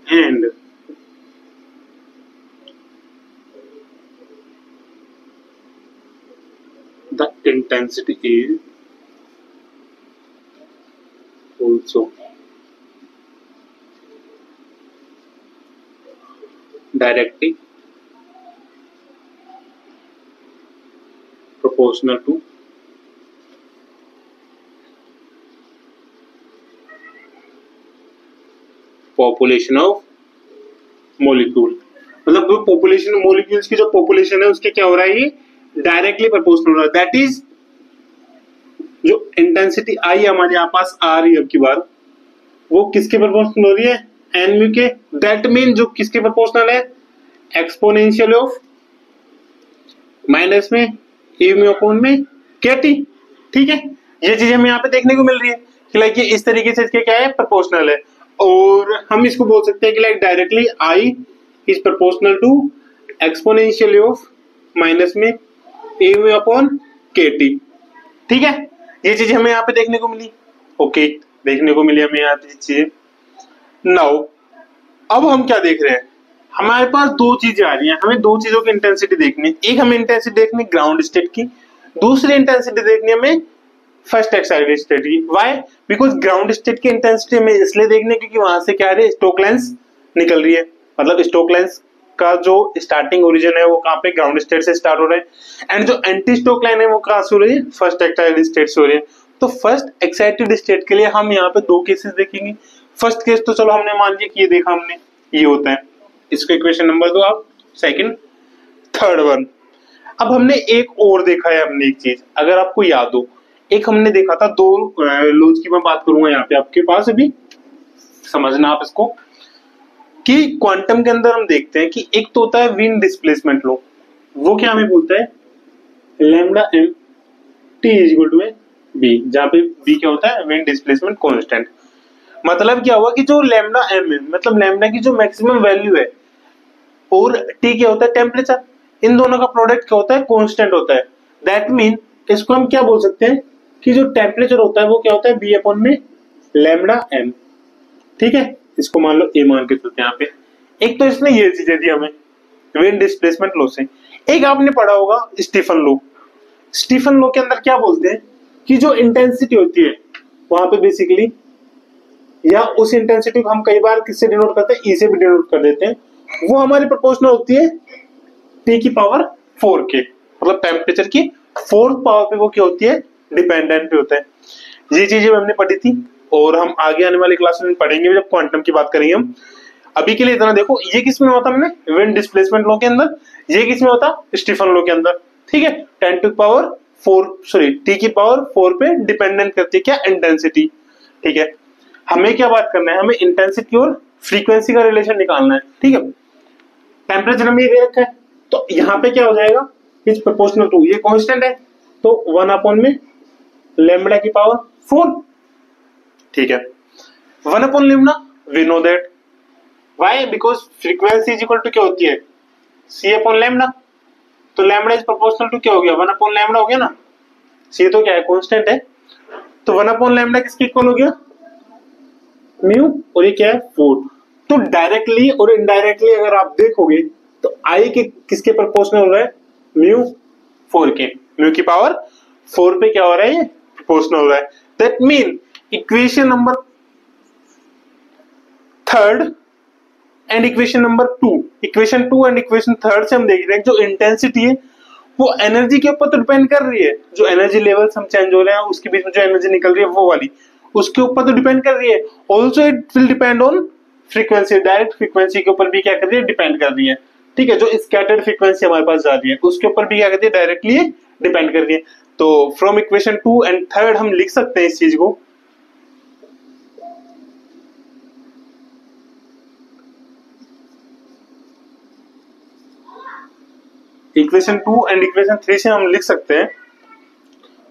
And the intensity is also directly proportional to population of molecule. मतलब जो पॉपुलेशन मॉलिक्यूल्स की जो पॉपुलेशन है उसके क्या हो रहा है, ये डायरेक्टली प्रोपोर्शनल हो रहा है। दैट इज जो इंटेंसिटी आई हमारे यहाँ पास आ रही है अब की बार, वो किसके प्रोपोर्शनल हो रही है, एन म्यू के। दैट मीन जो किसके प्रोपोर्शनल है, एक्सपोनेंशियल ऑफ माइनस में ए म्यू अपॉन में के टी, ठीक है। ये चीज हमें यहाँ पे देखने को मिल रही है कि लाइक ये इस तरीके से इसके क्या है, प्रोपोर्शनल है। और हम इसको बोल सकते हैं कि like directly I is proportional to exponential of minus में a mu upon K T, ठीक है। ये चीज हमें यहाँ पे देखने को मिली, ओके, देखने को मिली हमें यहाँ पे चीजें। नाउ अब हम क्या देख रहे हैं, हमारे पास दो चीजें आ रही हैं, हमें दो चीजों की इंटेंसिटी देखनी है। एक हमें इंटेंसिटी देखनी ग्राउंड स्टेट की, दूसरी इंटेंसिटी देखनी हमें फर्स्ट एक्साइटेड स्टेट की। व्हाई, बिकॉज ग्राउंड स्टेट की इंटेंसिटी हमें इसलिए देखनी है क्योंकि वहां से क्या है, स्टोक लेंस निकल रही है। मतलब स्टोक लेंस का जो स्टार्टिंग ओरिजिन है वो कहाँ पे, ग्राउंड स्टेट से स्टार्ट हो रहा है, एंड जो एंटी स्टोक लाइन है वो कहाँ से हो रही है, फर्स्ट एक्साइटेड स्टेट से हो रही है। तो फर्स्ट एक्साइटेड स्टेट के लिए हम यहाँ पे दो केसेस देखेंगे। फर्स्ट केस तो चलो हमने मान लिया कि ये देखा हमने, ये होता है, इसको इक्वेशन नंबर दो आप। सेकंड, थर्ड वन, अब हमने एक और देखा है, हमने एक चीज अगर आपको याद हो, एक हमने देखा था दो लॉज की मैं बात करूंगा यहाँ पे आपके पास, अभी समझना आप इसको, कि क्वांटम के अंदर हम देखते हैं कि एक तो होता है विंड डिस्प्लेसमेंट लॉ, वो क्या हमें बोलता है, lambda M T is equal to B, जहां पे बी क्या होता है, विंड डिस्प्लेसमेंट कांस्टेंट। मतलब क्या हुआ कि जो लैम्डा एम है, मतलब लैम्डा की जो मैक्सिमम वैल्यू है, और टी क्या होता है, टेम्परेचर, इन दोनों का प्रोडक्ट क्या होता है, कांस्टेंट होता है। दैट मीन इसको हम क्या बोल सकते हैं कि जो टेम्परेचर होता है वो क्या होता है, बी अपॉन में लैम्डा एम, ठीक है। इसको मान लो ए मान के चलते हैं यहाँ पे। एक तो इसने ये चीजें दी हमें विंड डिस्प्लेसमेंट लॉ से। एक आपने पढ़ा होगा स्टीफन लॉ। स्टीफन लॉ के अंदर क्या बोलते हैं कि जो इंटेंसिटी होती है वहां पे बेसिकली या उस इंटेंसिटी को हम कई बार किससे डिनोट करते हैं, ई से भी डिनोट कर देते हैं, वो हमारी प्रोपोर्शनल होती है T की पावर 4 के, मतलब टेम्परेचर की 4th पावर पे वो क्या होती है, डिपेंडेंट पे होता है। ये चीजें हमने पढ़ी थी और हम आगे आने वाली क्लास में पढ़ेंगे जब क्वांटम की बात करेंगे हम। अभी के लिए इतना देखो, ये किस में होता हमने, विंड डिस्प्लेसमेंट लॉ के अंदर, ये किस में होता, स्टीफन लॉ के अंदर। ठीक है, 10 टू पावर 4 सॉरी T की पावर 4 पे डिपेंडेंट करती है क्या, इंटेंसिटी। ठीक है, हमें क्या बात करना है, हमें इंटेंसिटी और फ्रीक्वेंसी का रिलेशन निकालना है। ठीक है, टेम्परेचर हमें ये रखा है, तो यहाँ पे क्या हो जाएगा, इज प्रोपोर्शनल टू, ये कांस्टेंट है तो 1 अपॉन में लैम्बडा की पावर 4। ठीक है, 1 upon lambda, we know that why, because frequency is equal to क्या होती है, c अपॉन लैम्बडा। तो लैम्बडा इज प्रोपोर्शनल टू क्या हो गया, 1 अपॉन लैम्बडा हो गया ना, c तो क्या है, कांस्टेंट है, तो 1 अपॉन लैम्बडा किसके इक्वल हो गया, म्यू, और ये क्या है 4। तो डायरेक्टली और इनडायरेक्टली अगर आप देखोगे तो आई के किसके प्रोपोर्शनल हो रहा है, म्यू 4 के, म्यू की पावर 4 पे क्या हो रहा है, ये प्रोपोर्शनल हो रहा है। That mean equation number 3 and equation number 2, equation 2 and equation 3 से हम देख रहे हैं जो इंटेंसिटी है वो एनर्जी के ऊपर तो डिपेंड कर रही है, जो एनर्जी लेवल्स हम चेंज हो रहे हैं उसके बीच में जो एनर्जी निकल रही है वो वाली, उसके ऊपर तो डिपेंड कर रही है। Also it will depend on frequency, direct frequency के ऊपर भी क्या कर रही है, डिपेंड कर रही है। ठीक है, जो स्कैटर्ड फ्रीक्वेंसी हमारे पास जा रही है उसके ऊपर भी क्या करती है, डायरेक्टली डिपेंड कर रही है। तो फ्रॉम इक्वेशन 2 एंड 3 हम लिख सकते हैं इस चीज को, इक्वेशन 2 एंड इक्वेशन 3 से हम लिख सकते हैं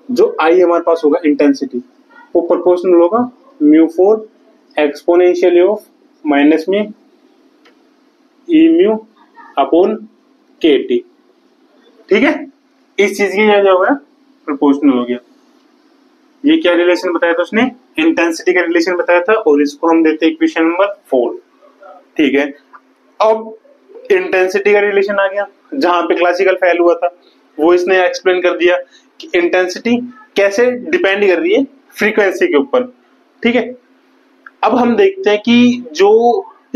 जो आई हमारे पास होगा इंटेंसिटी वो प्रोपोर्शनल होगा म्यू 4 एक्सपोनेंशियल ऑफ माइनस में ई म्यू अपॉन के टी। ठीक है, इस चीज की क्या होगा, प्रोपोर्शनल हो गया। ये क्या रिलेशन बताया था उसने, इंटेंसिटी का रिलेशन बताया था, और इसको हम देते हैं इक्वेशन नंबर 4। ठीक है, अब इंटेंसिटी का रिलेशन आ गया, जहां पे क्लासिकल फेल हुआ था वो इसने एक्सप्लेन कर दिया कि इंटेंसिटी कैसे डिपेंड कर रही है फ्रीक्वेंसी के ऊपर। ठीक है, अब हम देखते हैं कि जो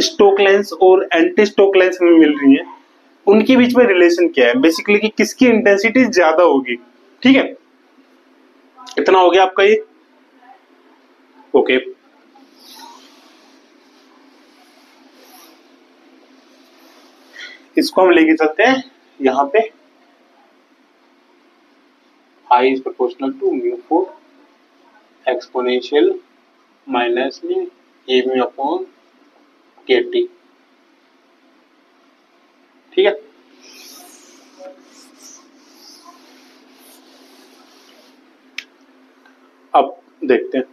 स्टोक लेंस और एंटी स्टोक लेंस हमें मिल रही है उनके बीच में रिलेशन क्या है, बेसिकली कि किसकी इंटेंसिटी ज्यादा होगी। ठीक है, इतना हो गया आपका ये, ओके। इसको हम लेके चलते हैं यहां पे, I is proportional to mu 4 exponential minus में a mu upon K T. ठीक है, अब देखते हैं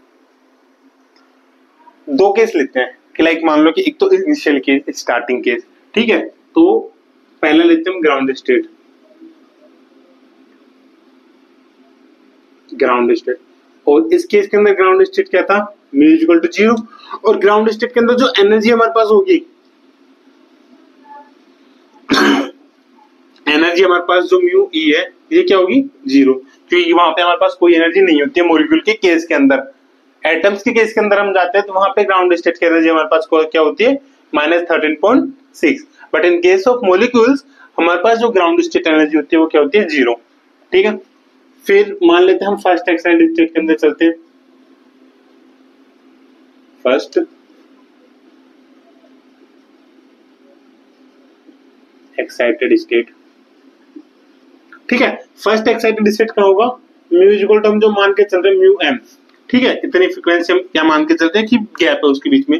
दो केस लेते हैं कि लाइक मान लो कि एक तो इनिशियल केस, स्टार्टिंग केस। ठीक है, तो पहले लेते हैं ग्राउंड स्टेट, ग्राउंड स्टेट, और इस केस के अंदर ग्राउंड स्टेट क्या था, म्यू इक्वल टू 0, और ग्राउंड स्टेट के अंदर जो एनर्जी हमारे पास होगी, एनर्जी हमारे पास जो म्यू ई है ये क्या होगी 0, क्योंकि वहां पे हमारे पास कोई एनर्जी नहीं होती है मॉलिक्यूल के केस के अंदर। एटम्स के केस के अंदर हम जाते हैं तो वहां पे ग्राउंड स्टेट की एनर्जी हमारे पास क्या होती है, -13.6, but in case of molecules हमारे पास जो ग्राउंड स्टेट एनर्जी होती है वो क्या होती है 0। ठीक है, फिर मान लेते हैं हम फर्स्ट एक्साइटेड स्टेट के अंदर चलते हैं, फर्स्ट एक्साइटेड स्टेट। ठीक है, फर्स्ट एक्साइटेड स्टेट क्या होगा, म्यू इक्वल टू हम जो मान के चल रहे हैं म्यू एम। ठीक है, इतनी फ्रीक्वेंसी हम क्या मान के चलते हैं कि गैप है उसके बीच में,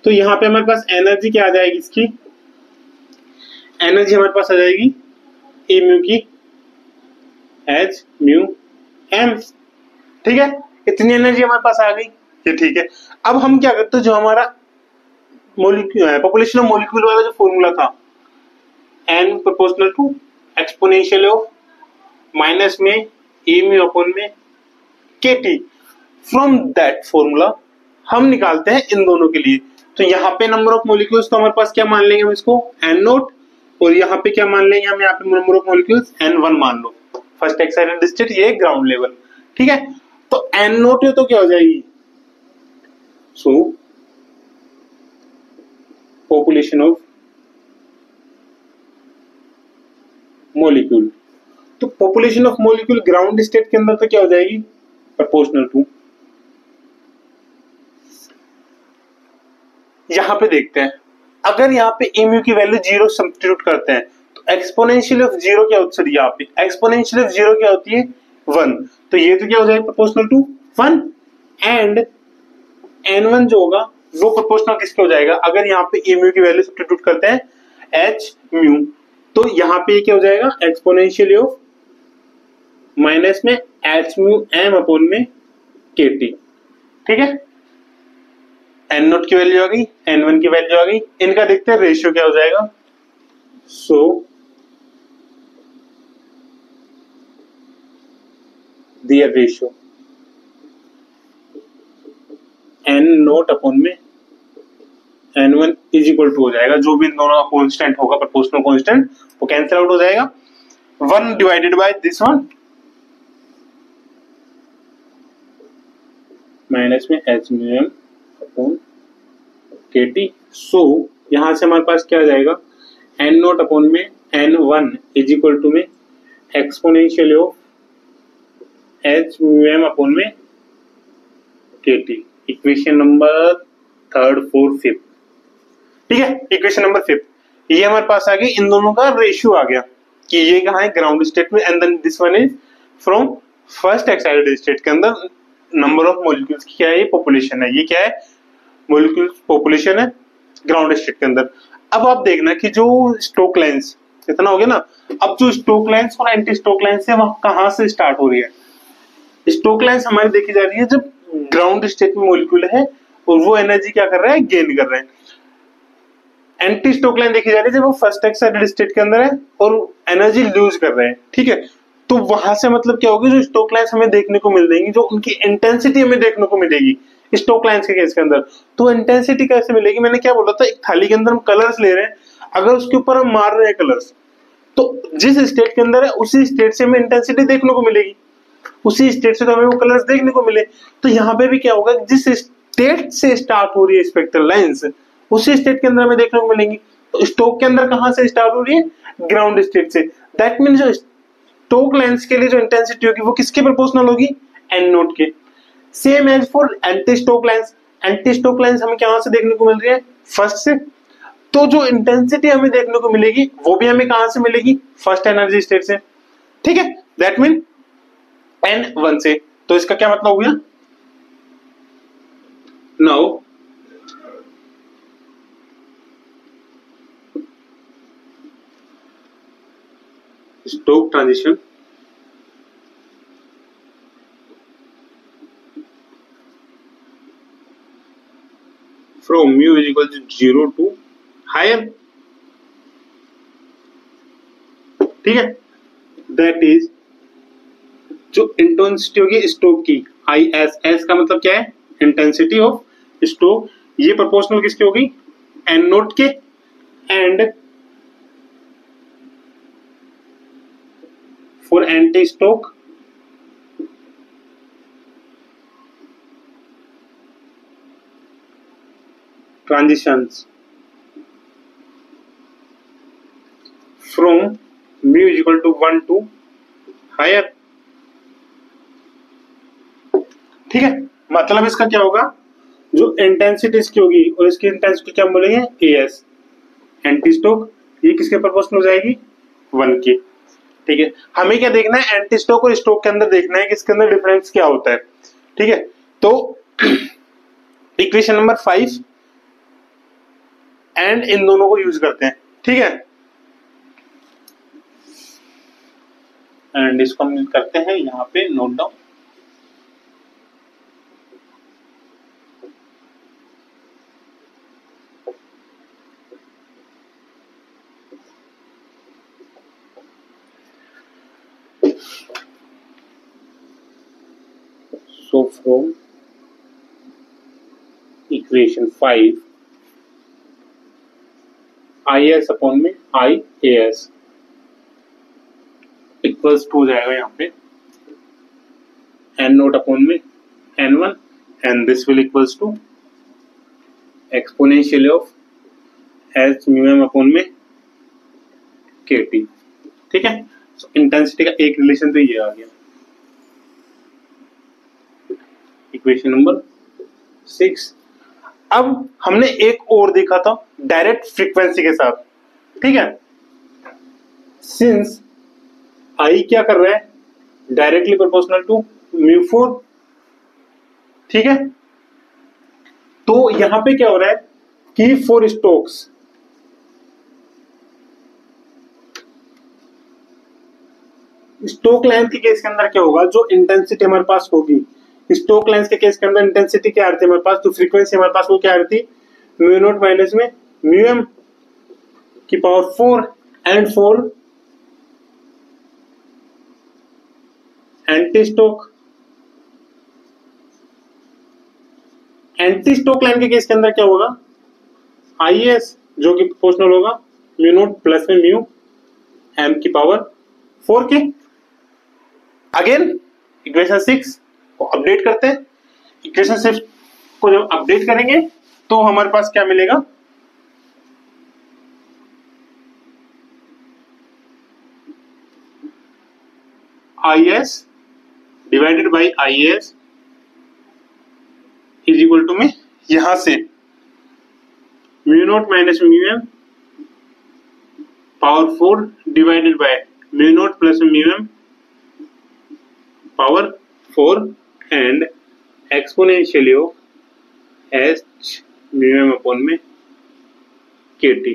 तो यहाँ पे हमारे पास एनर्जी क्या आ जाएगी, इसकी एनर्जी हमारे पास आ जाएगी ए म्यू की एच म्यू एम। ठीक है, इतनी एनर्जी हमारे पास आ गई, ये ठीक है। अब हम क्या करते हैं, जो हमारा मॉलिक्यूल पॉपुलेशन ऑफ मॉलिक्यूल वाला जो फॉर्मूला था, N proportional to exponential of minus में ए म्यू अपॉन में k T, from that formula हम निकालते हैं इन दोनों के लिए। तो यहाँ पे नंबर ऑफ मॉलिक्यूल्स तो हमारे पास क्या मान लेंगे हम इसको एन नोट, और यहाँ पे क्या मान लेंगे हम, यहाँ पे नंबर ऑफ मॉलिक्यूल्स n1 मान लो, फर्स्ट एक्साइटेड स्टेट, ये ग्राउंड लेवल। ठीक है, तो n नोट है तो क्या हो जाएगी, सो पॉपुलेशन ऑफ मॉलिक्यूल। तो population of molecule ground state के अंदर तो क्या हो जाएगी, प्रोपोर्शनल टू। यहां पे देखते हैं, अगर यहाँ पे mu की वैल्यू 0 सब्स्टिट्यूट करते हैं तो एक्सपोनेंशियल ऑफ 0 क्या होती है, यहाँ पे एक्सपोनेंशियल ऑफ 0 क्या होती है 1, तो ये तो क्या हो जाएगा प्रोपोर्शनल टू 1, एंड n1 जो होगा वो प्रोपोर्शनल किसके हो जाएगा, अगर यहाँ पे mu की वैल्यू सब्स्टिट्यूट करते हैं h mu, तो यहाँ पे क्या हो जाएगा एक्सपोनेंशियल ऑफ माइनस में h mu m अपॉन में kt। ठीक है, एन नोट की वैल्यू आ गई, n1 की वैल्यू आ गई, इनका देखते हैं रेशियो क्या हो जाएगा। सो दियर रेशियो एन नोट अपॉन में n1 इज इक्वल टू हो जाएगा, जो भी इन दोनों का कांस्टेंट होगा प्रोपोर्शनल कांस्टेंट वो कैंसिल आउट हो जाएगा, 1 divided by this one minus में h mu m upon kt। सो यहां से हमारे पास क्या आ जाएगा, n नोट अपॉन में n1 इज इक्वल टू में exponential of h mu m upon में kt। Equation number 3rd 4th 5th, ठीक है, इक्वेशन नंबर 5th ये हमारे पास आ गई, इन दोनों का रेशियो आ गया कि ये कहाँ है ग्राउंड स्टेट में, and then this one is from first excited state के अंदर नंबर ऑफ मॉलिक्यूल्स की क्या है, ये पॉपुलेशन है, ये क्या है मॉलिक्यूल्स पॉपुलेशन है ग्राउंड स्टेट के अंदर। अब आप देखना कि जो स्टोक लेंस इतना हो गया ना, अब जो स्टोक लेंस और एंटी स्टोक लेंस है वह कहां से स्टार्ट हो रही है, स्टोक लेंस हमारी देखी जा रही है जब ग्राउंड स्टेट में मॉलिक्यूल है और वो एनर्जी क्या कर रहा है गेन कर रहे हैं, एंटी स्टोक लाइन देखी जा रही है जब वो फर्स्ट एक्साइटेड स्टेट के अंदर है और एनर्जी लूज कर रहे हैं। ठीक है, तो वहां से मतलब क्या होगी, जो स्टोक लाइन्स हमें देखने को मिल जाएंगी, जो उनकी इंटेंसिटी हमें देखने को मिलेगी स्टोक लाइन्स के केस के अंदर, तो इंटेंसिटी कैसे मिलेगी, मैंने क्या बोला था, एक थाली के अंदर हम कलर्स ले रहे हैं, अगर उसके ऊपर हम मार रहे हैं कलर्स, तो जिस स्टेट के अंदर है उसी स्टेट से हमें इंटेंसिटी देखने को मिलेगी, उसी स्टेट से तो हमें वो कलर्स देखने को मिले। तो यहाँ पे भी क्या होगा, जिस स्टेट से स्टार्ट हो रही है स्पेक्ट्रल लाइंस उसी स्टेट के अंदर हमें देखने को मिलेंगी। तो स्टोक के अंदर कहां से स्टार्ट हो रही है, ग्राउंड स्टेट से, दैट मीन जो स्टोक लाइंस के लिए जो इंटेंसिटी होगी वो किसके प्रोपोर्शनल होगी, एन नोट के। Same as for anti Stokes lines, anti Stokes lines हमें कहां से देखने को मिल रही है, फर्स्ट से, तो जो इंटेंसिटी हमें देखने को मिलेगी वो भी हमें कहां से मिलेगी, फर्स्ट एनर्जी स्टेट से। ठीक है, दैट मीन n1 से, तो इसका क्या मतलब हो गया, now Stokes transition from mu is equal to 0 to higher, ठीक है, दैट इज जो इंटेंसिटी होगी स्टोक की IS, S का मतलब क्या है, इंटेंसिटी ऑफ स्टोक, ये प्रोपोर्शनल किसकी होगी, एन नोट के, and for anti Stokes transitions from mu is equal to 1 to higher। ठीक है, मतलब इसका क्या होगा, जो इंटेंसिटी इसकी होगी और इसकी इंटेंसिटी क्या बोलेंगे, AS, एंटी स्टोक, ये किसके प्रोपोर्शनल हो जाएगी, 1 के। ठीक है, हमें क्या देखना है, एंटी स्टोक और स्टोक के अंदर देखना है कि इसके अंदर डिफरेंस क्या होता है। ठीक है, तो इक्वेशन नंबर 5 एंड इन दोनों को यूज करते हैं। ठीक है, एंड इसको हम करते हैं यहाँ पे note down, so from equation 5 IS upon में IAS इक्वल्स टू हो जाएगा यहाँ पे n नोट अपॉन में n1 and this will equals to exponential of h mu m upon में के टी। ठीक है, इंटेंसिटी का एक रिलेशन तो ये आ गया। Equation number 6। अब हमने एक और देखा था डायरेक्ट फ्रीक्वेंसी के साथ। ठीक है, सिंस आई क्या कर रहा है, directly proportional to mu four. ठीक है, तो यहां पे क्या हो रहा है कि फॉर स्टोक्स स्टोक लेंथ के केस के अंदर क्या होगा, जो इंटेंसिटी हमारे पास होगी स्टोक लेंथ के केस के अंदर इंटेंसिटी क्या आ रही थी हमारे पास, तो फ्रीक्वेंसी हमारे पास वो क्या आ रही थी, म्यू नॉट माइनस में म्यू एम की power 4 and 4 anti Stokes. Anti Stokes line के केस के अंदर क्या होगा, आई एस जो कि प्रोपोर्शनल होगा म्यू नॉट प्लस में म्यू एम की पावर 4 के। अगेन इक्वेशन 6 को अपडेट करते हैं। इक्वेशन 6 को जब अपडेट करेंगे तो हमारे पास क्या मिलेगा, I S divided by I S is equal to में यहां से mu naught minus mu m power 4 divided by mu naught plus mu m power 4 and exponentially of h mu m upon में के टी।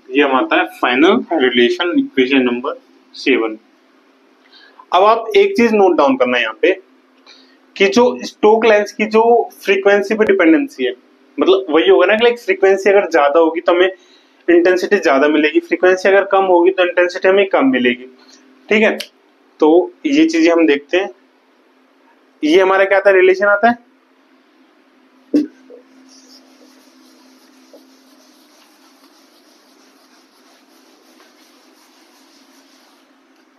ये हमारा है final relation equation number 7। अब आप एक चीज नोट डाउन करना है यहाँ पे कि जो स्टोक लेंथ की जो फ्रीक्वेंसी पे डिपेंडेंसी है, मतलब वही होगा ना कि लाइक फ्रीक्वेंसी अगर ज्यादा होगी तो हमें इंटेंसिटी ज्यादा मिलेगी, फ्रीक्वेंसी अगर कम होगी तो इंटेंसिटी हमें कम मिलेगी। ठीक है, तो ये चीजें हम देखते हैं। ये हमारा क्या आता है, रिलेशन आता है।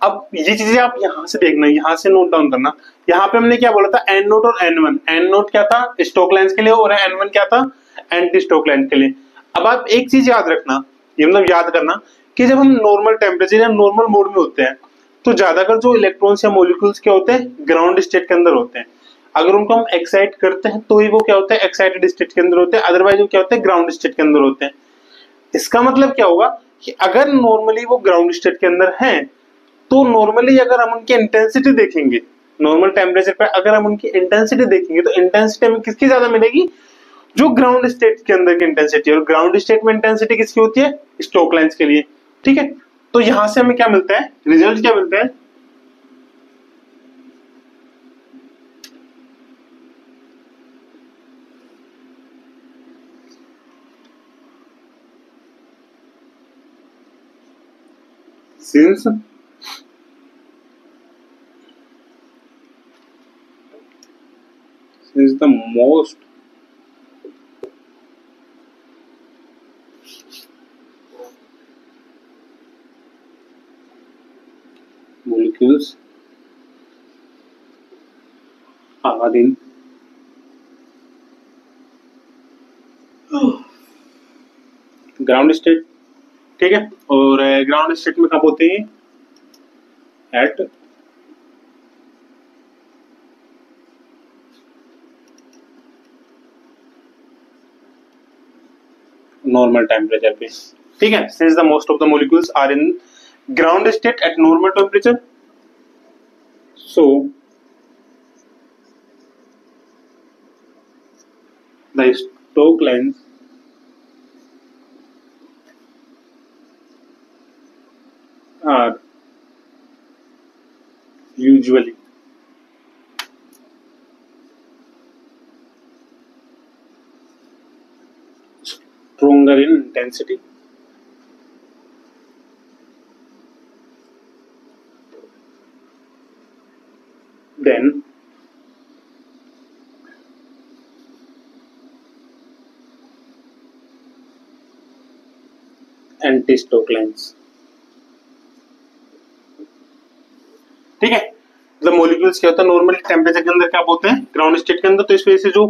अब ये चीजें आप यहां से देखना, यहां से नोट डाउन करना। यहाँ पे हमने क्या बोला था, एन नोट और एन वन। एन नोट क्या था, स्टोक लेंथ के लिए, और एन वन क्या था, एंटी स्टोक लेंथ के लिए। अब आप एक चीज याद रखना, ये मतलब याद करना कि जब हम नॉर्मल टेम्परेचर या नॉर्मल मोड में होते हैं तो ज्यादातर जो इलेक्ट्रॉन्स या मॉलिक्यूल्स क्या होते हैं, ग्राउंड स्टेट के अंदर होते हैं। अगर उनको हम एक्साइट करते हैं तो ही वो क्या होता है, एक्साइटेड स्टेट के अंदर होते हैं, अदरवाइज वो क्या होते हैं, ग्राउंड स्टेट के अंदर होते हैं। इसका मतलब क्या होगा कि अगर नॉर्मली वो ग्राउंड स्टेट के अंदर हैं तो नॉर्मली अगर हम उनकी इंटेंसिटी देखेंगे, नॉर्मल टेम्परेचर पे अगर हम उनकी इंटेंसिटी देखेंगे तो इंटेंसिटी हमें किसकी ज्यादा मिलेगी, जो ग्राउंड स्टेट के अंदर की इंटेंसिटी। और ग्राउंड स्टेट में इंटेंसिटी किसकी होती है, स्टोक लेंथ के लिए। ठीक है, तो यहां से हमें क्या मिलता है, रिजल्ट क्या मिलता है, since the most molecules are in ground state. ठीक है, और ग्राउंड स्टेट में कब होते हैं, एट नॉर्मल टेम्परेचर पे। ठीक है, since the most of the molecules are in ground state at normal temperature, so the Stokes length are usually stronger in intensity than anti-Stokes lengths। ठीक है, द मॉलिक्यूल्स क्या होता है, नॉर्मल टेम्परेचर के अंदर क्या होते हैं, ग्राउंड स्टेट के अंदर। तो इस वजह से जो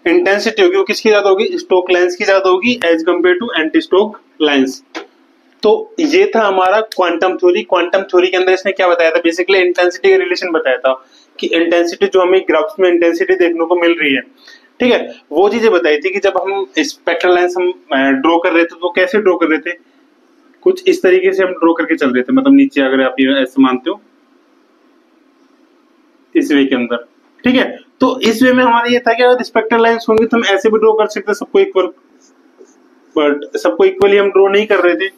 इंटेंसिटी होगी वो किसकी ज्यादा होगी, स्टोक लाइंस की ज्यादा होगी as compare to anti Stokes lines. तो ये था हमारा क्वांटम थ्योरी। क्वांटम थ्योरी के अंदर इसने क्या बताया था, बेसिकली इंटेंसिटी का रिलेशन बताया था कि इंटेंसिटी जो हमें ग्राफ्स में इंटेंसिटी देखने को मिल रही है, ठीक है, वो चीजें बताई थी कि जब हम स्पेक्ट्रल लाइंस हम ड्रॉ कर रहे थे तो कैसे ड्रॉ कर रहे थे, कुछ इस तरीके से हम ड्रॉ करके चल रहे थे, मतलब नीचे अगर आप ये ऐसे मानते हो इस वे के अंदर, ठीक है। तो इस वे में हमारा ये था कि अगर स्पेक्ट्रल लाइंस होंगी तो हम ऐसे भी ड्रॉ कर सकते हैं सबको इक्वल, बट सबको इक्वली हम ड्रॉ नहीं कर रहे थे,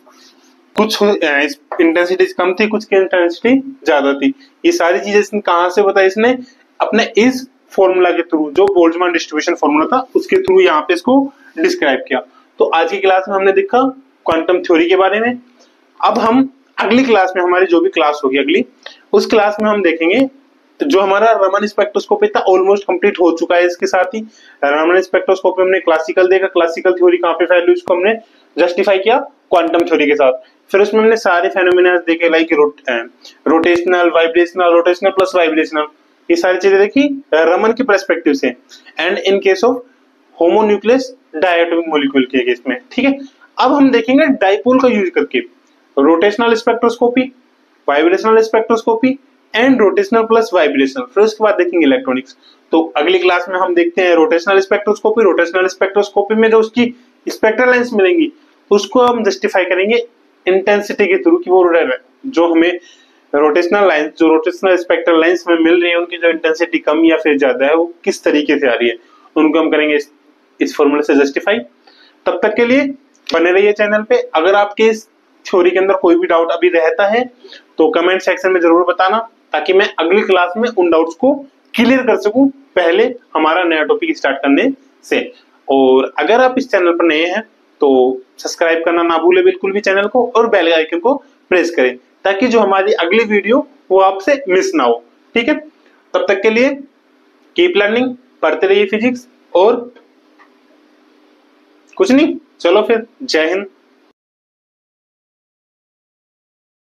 कुछ इंटेंसिटी कम थी, कुछ की इंटेंसिटी ज्यादा थी। ये सारी चीजें इसने कहां से बताई, इसने अपने इस फॉर्मूला के थ्रू, जो बोल्ट्जमान डिस्ट्रीब्यूशन फॉर्मूला था उसके थ्रू यहाँ पे इसको डिस्क्राइब किया। तो आज की क्लास में हमने देखा क्वांटम थ्योरी के बारे में। अब हम अगली क्लास में, हमारी जो भी क्लास होगी अगली, उस क्लास में हम देखेंगे जो हमारा रमन स्पेक्ट्रोस्कोपी था ऑलमोस्ट कंप्लीट हो चुका है। इसके साथ ही रमन स्पेक्ट्रोस्कोपी हमने क्लासिकल देखा, क्लासिकल थ्योरी कहाँ पे फैली उसको हमने जस्टिफाई किया क्वांटम थ्योरी के साथ। फिर उसमें हमने सारे फेनोमेना देखे, like rotational, vibrational, rotational plus vibrational, ये सारी चीजें देखी रमन के पर्सपेक्टिव से। And in case of homonuclear diatomic molecule के केस में, ठीक है। अब हम देखेंगे डाइपोल का यूज करके rotational spectroscopy, vibrational spectroscopy and rotational plus vibrational. फिर उसके बाद देखेंगे इलेक्ट्रॉनिक्स। तो अगली क्लास में हम देखते हैं रोटेशनल स्पेक्ट्रोस्कोपी। रोटेशनल स्पेक्ट्रोस्कोपी में जो उसकी स्पेक्ट्रल लाइंस मिलेंगी उसको हम जस्टिफाई करेंगे इंटेंसिटी के थ्रू कि वो जो हमें रोटेशनल लाइंस, जो रोटेशनल स्पेक्ट्रल लाइंस में मिल रही है, उनकी जो इंटेंसिटी कम या फिर ज्यादा है वो किस तरीके से आ रही है, उनको हम करेंगे इस फॉर्मूले से जस्टिफाई। तब तक के लिए बने रहिए चैनल पे। अगर आपके इस थ्योरी के अंदर कोई भी डाउट अभी रहता है तो कमेंट सेक्शन में जरूर बताना, ताकि मैं अगली क्लास में उन डाउट्स को क्लियर कर सकूं पहले हमारा नया टॉपिक स्टार्ट करने से। और अगर आप इस चैनल पर नए हैं तो सब्सक्राइब करना ना भूले बिल्कुल भी चैनल को, और बेल आइकन को प्रेस करें ताकि जो हमारी अगली वीडियो वो आपसे मिस ना हो, ठीक है। तब तक के लिए कीप लर्निंग, पढ़ते रहिए फिजिक्स, और कुछ नहीं, चलो फिर जय हिंद।